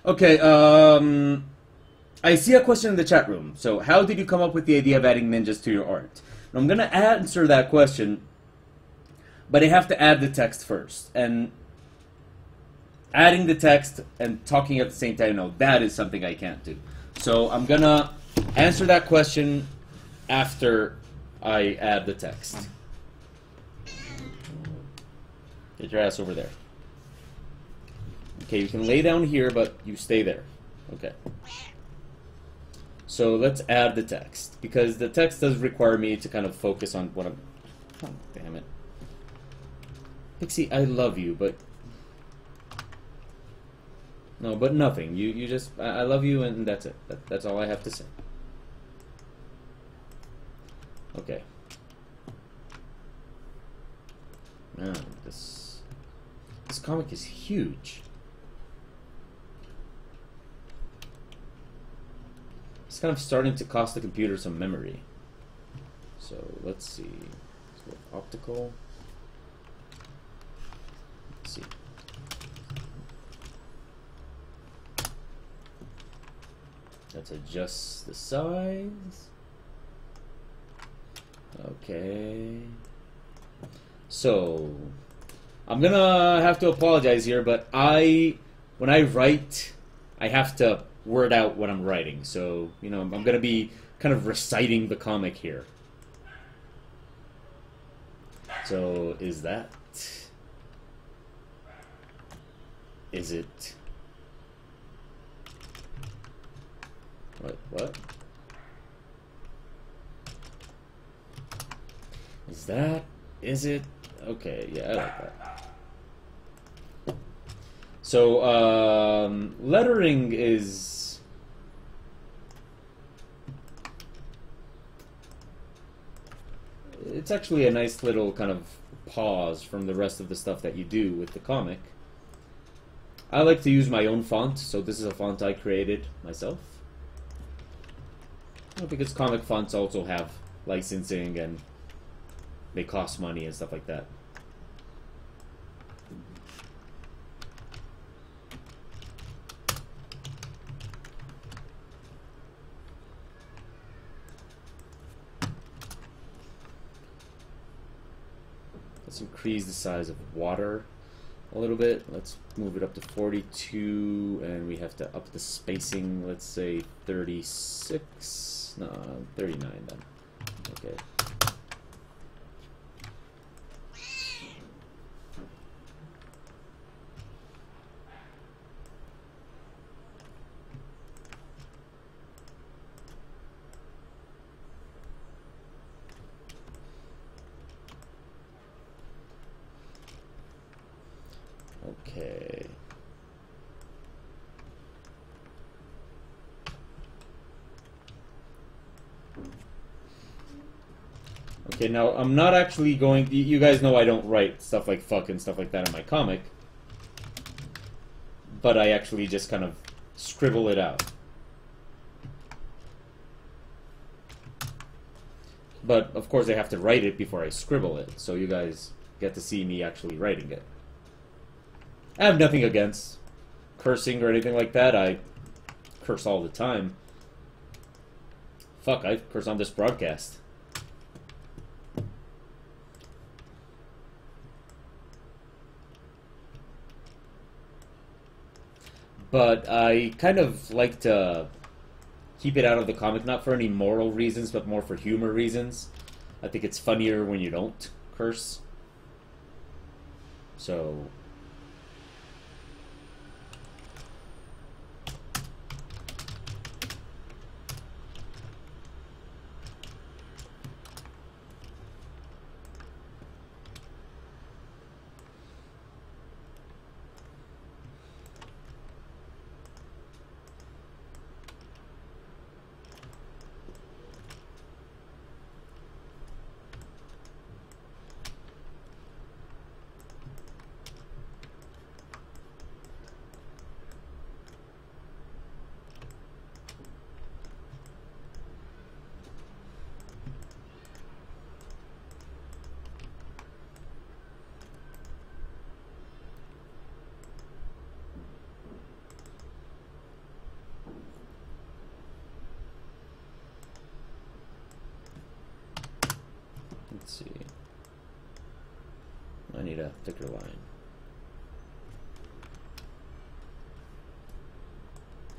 Okay, I see a question in the chat room. So, how did you come up with the idea of adding ninjas to your art? And I'm going to answer that question, but I have to add the text first. And adding the text and talking at the same time, no, that is something I can't do. So I'm going to answer that question after I add the text. Get your ass over there. Okay, you can lay down here, but you stay there. Okay. So let's add the text, because the text does require me to kind of focus on what I'm... Oh, damn it. Pixie, I love you, but... No, but nothing. You just... I love you, and that's it. That's all I have to say. Okay. Man, this comic is huge. It's kind of starting to cost the computer some memory. So let's see. Let's go optical. Let's see. Let's adjust the size. Okay. So I'm gonna have to apologize here, but when I write, I have to word out what I'm writing. So, you know, I'm gonna be kind of reciting the comic here. So, is that... Is it... What? Is that... Is it... Okay, yeah, I like that. So, lettering is... It's actually a nice little kind of pause from the rest of the stuff that you do with the comic. I like to use my own font, so this is a font I created myself. Because comic fonts also have licensing and they cost money and stuff like that. Let's increase the size of water a little bit. Let's move it up to 42, and we have to up the spacing, let's say 36. No, 39 then. Okay. Okay. Okay, now I'm not actually going... You guys know I don't write stuff like fuck and stuff like that in my comic. But I actually just kind of scribble it out. But, of course, I have to write it before I scribble it. So you guys get to see me actually writing it. I have nothing against cursing or anything like that. I curse all the time. Fuck, I curse on this broadcast. But I kind of like to keep it out of the comic, not for any moral reasons, but more for humor reasons. I think it's funnier when you don't curse. So... Let's see. I need a thicker line.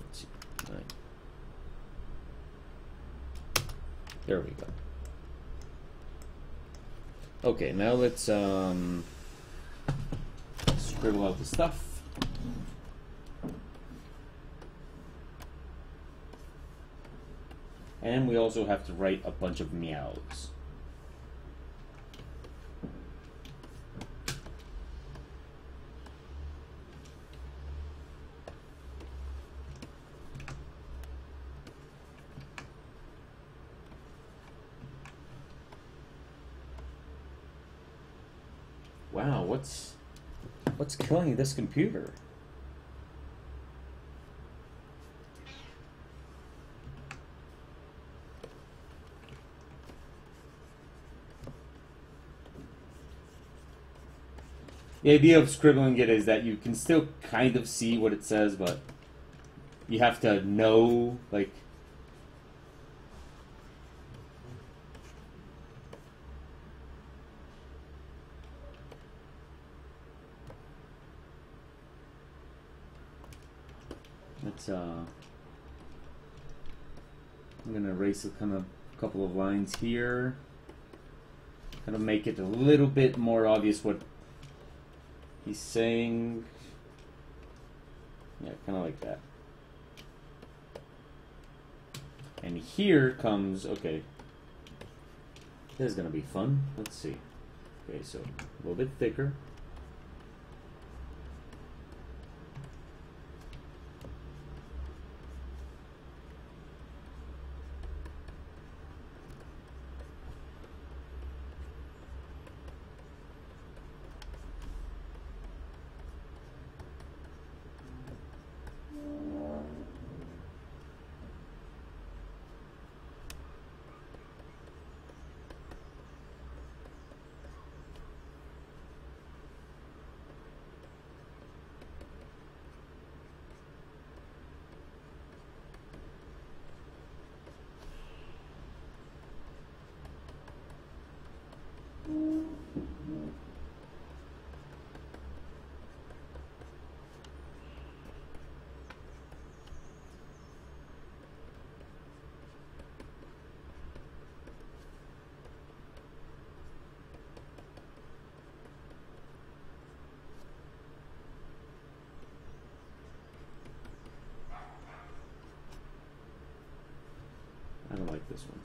Let's see. 9. There we go. Okay, now let's scribble out the stuff. And we also have to write a bunch of meows. Wow, what's killing this computer? The idea of scribbling it is that you can still kind of see what it says, but you have to know, like... Let's, I'm gonna erase a couple of lines here. Kind of make it a little bit more obvious what he's saying. Yeah, kind of like that. And here comes, okay, this is gonna be fun. Let's see. Okay, so a little bit thicker. I don't like this one.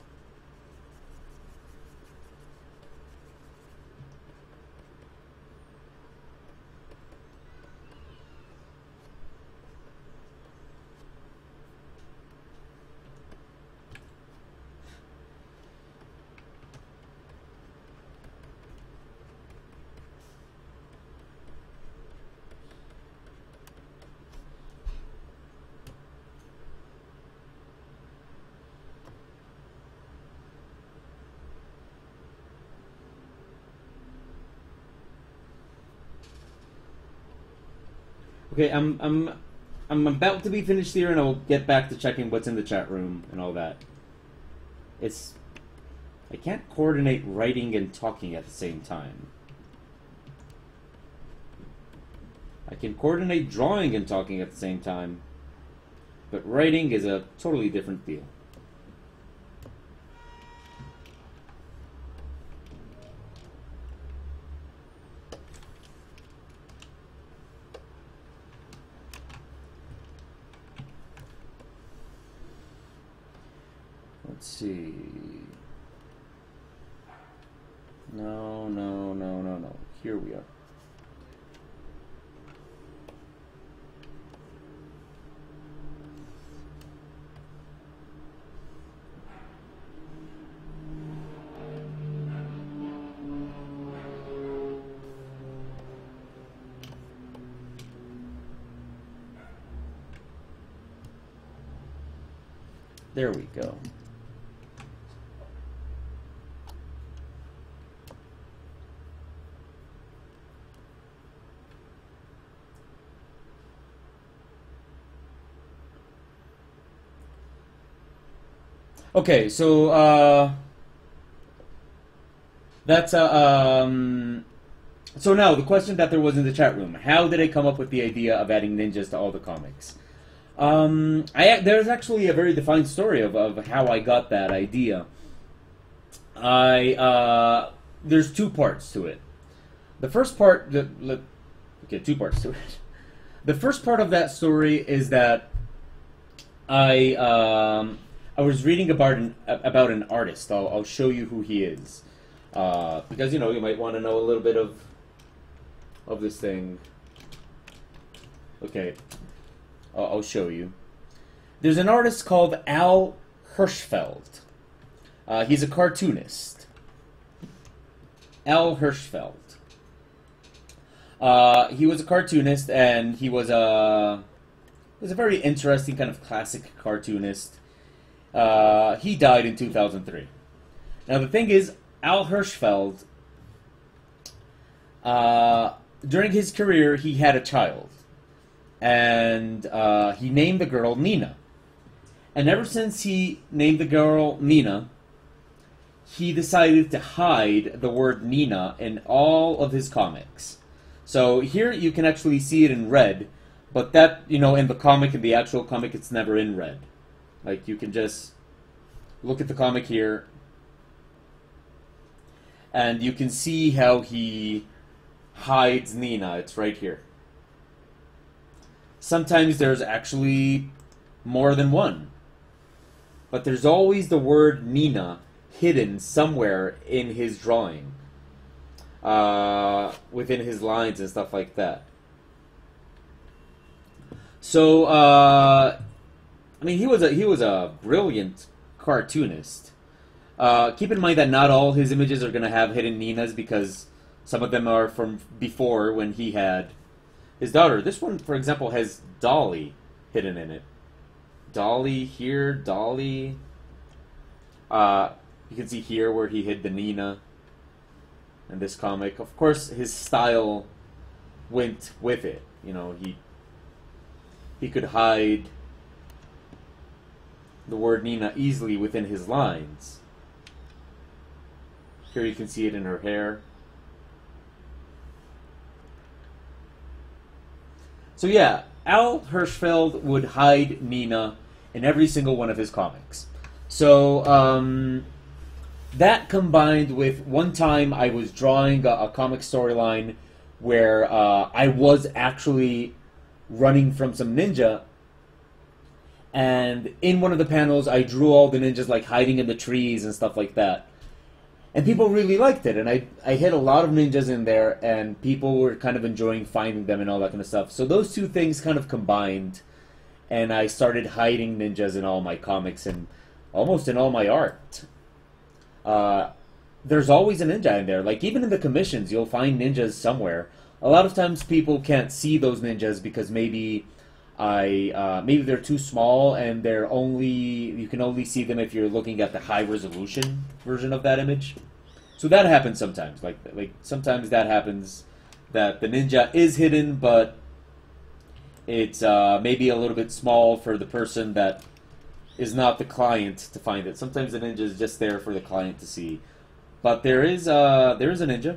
Okay, I'm about to be finished here, and I'll get back to checking what's in the chat room and all that. I can't coordinate writing and talking at the same time. I can coordinate drawing and talking at the same time, but writing is a totally different deal. Let's see. No. Here we are. There we go. Okay, so that's so now the question that there was in the chat room: how did I come up with the idea of adding ninjas to all the comics? There's actually a very defined story of how I got that idea. There's two parts to it. The first part, Okay, two parts to it. The first part of that story is that I was reading about an artist. I'll show you who he is, because you might want to know a little bit of this thing. Okay, I'll show you. There's an artist called Al Hirschfeld. He's a cartoonist. Al Hirschfeld. He was a cartoonist, and he was a very interesting kind of classic cartoonist. He died in 2003. Now the thing is, Al Hirschfeld, during his career, he had a child, and he named the girl Nina. And ever since he named the girl Nina, he decided to hide the word Nina in all of his comics. So here you can actually see it in red, but that, in the comic, in the actual comic, it's never in red. Like, you can just look at the comic here, and you can see how he hides Nina. It's right here. Sometimes there's actually more than one, but there's always the word Nina hidden somewhere in his drawing, within his lines and stuff like that. So, he was a brilliant cartoonist. Keep in mind that not all his images are going to have hidden Ninas, because some of them are from before, when he had his daughter. This one, for example, has Dolly hidden in it. Dolly here, Dolly. You can see here where he hid the Nina in this comic. Of course, his style went with it. He could hide the word Nina easily within his lines. Here you can see it in her hair. So yeah, Al Hirschfeld would hide Nina in every single one of his comics. So that combined with one time I was drawing a comic storyline where I was actually running from some ninja, and in one of the panels I drew all the ninjas like hiding in the trees and stuff like that, and people really liked it, and I hit a lot of ninjas in there, and people were kind of enjoying finding them and all that kind of stuff. So those two things kind of combined, and I started hiding ninjas in all my comics and almost in all my art. There's always a ninja in there. Like, even in the commissions, you'll find ninjas somewhere. A lot of times people can't see those ninjas because maybe maybe they're too small, and you can only see them if you're looking at the high resolution version of that image. So that happens sometimes. Like sometimes that happens, that the ninja is hidden, but it's maybe a little bit small for the person that is not the client to find it. Sometimes the ninja is just there for the client to see. But there is a ninja,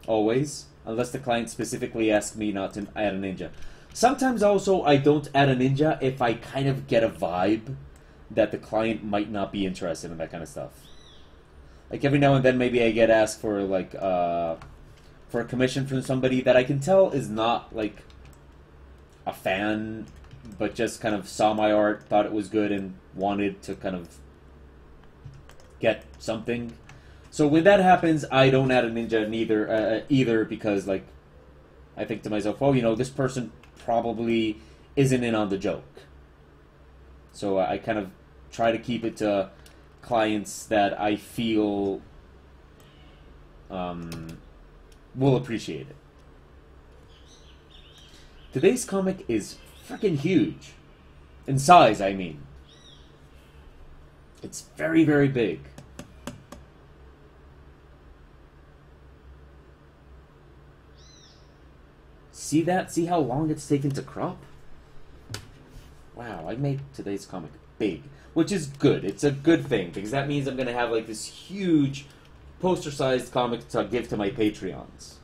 always, unless the client specifically asks me not to add a ninja. Sometimes also I don't add a ninja if I kind of get a vibe that the client might not be interested in that kind of stuff. Like every now and then maybe I get asked for for a commission from somebody that I can tell is not like a fan, but just kind of saw my art, thought it was good, and wanted to kind of get something. So when that happens, I don't add a ninja either, because like I think to myself, oh, this person probably isn't in on the joke. So I kind of try to keep it to clients that I feel will appreciate it. Today's comic is freaking huge. In size, I mean. It's very, very big. See that? See how long it's taken to crop? Wow, I made today's comic big. Which is good. It's a good thing, because that means I'm going to have like this huge poster-sized comic to give to my Patreons.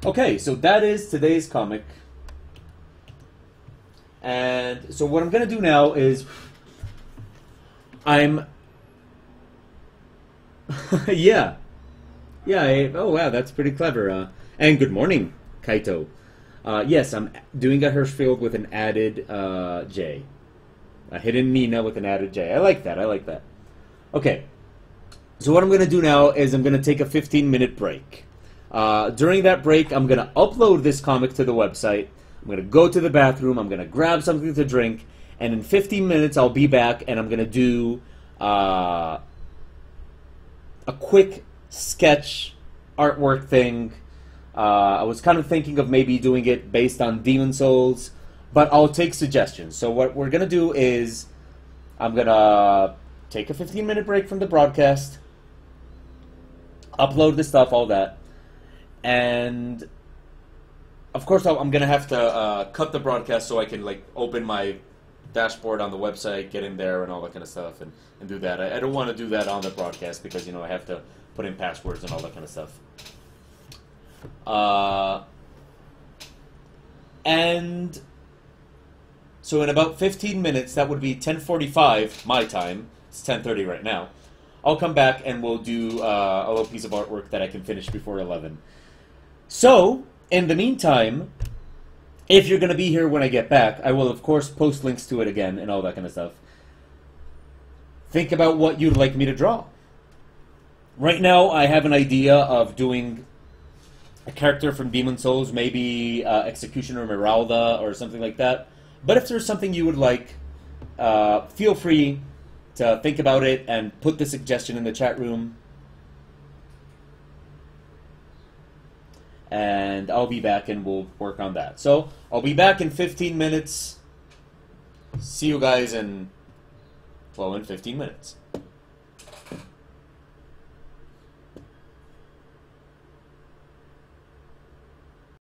Okay, so that is today's comic. And so what I'm going to do now is I'm Yeah. Yeah. Oh, wow, that's pretty clever. And good morning, Kaito. Yes, I'm doing a Hirschfield with an added J. A hidden Mina with an added J. I like that. I like that. Okay. So what I'm going to do now is I'm going to take a 15-minute break. During that break, I'm going to upload this comic to the website. I'm going to go to the bathroom. I'm going to grab something to drink. And in 15 minutes, I'll be back, and I'm going to do a quick sketch artwork thing. I was kind of thinking of maybe doing it based on Demon Souls, but I'll take suggestions. So what we're going to do is I'm going to take a 15-minute break from the broadcast, upload the stuff, all that, and of course I'm going to have to cut the broadcast so I can like open my dashboard on the website, get in there and all that kind of stuff, and do that. I don't want to do that on the broadcast because, you know, I have to put in passwords and all that kind of stuff. And so in about 15 minutes, that would be 10:45 my time. It's 10:30 right now. I'll come back and we'll do a little piece of artwork that I can finish before 11. So, in the meantime, if you're going to be here when I get back, I will, of course, post links to it again and all that kind of stuff. Think about what you'd like me to draw. Right now, I have an idea of doing a character from Demon Souls, maybe Executioner Miralda or something like that. But if there's something you would like, feel free to think about it and put the suggestion in the chat room. And I'll be back and we'll work on that. So, I'll be back in 15 minutes. See you guys in 15 minutes.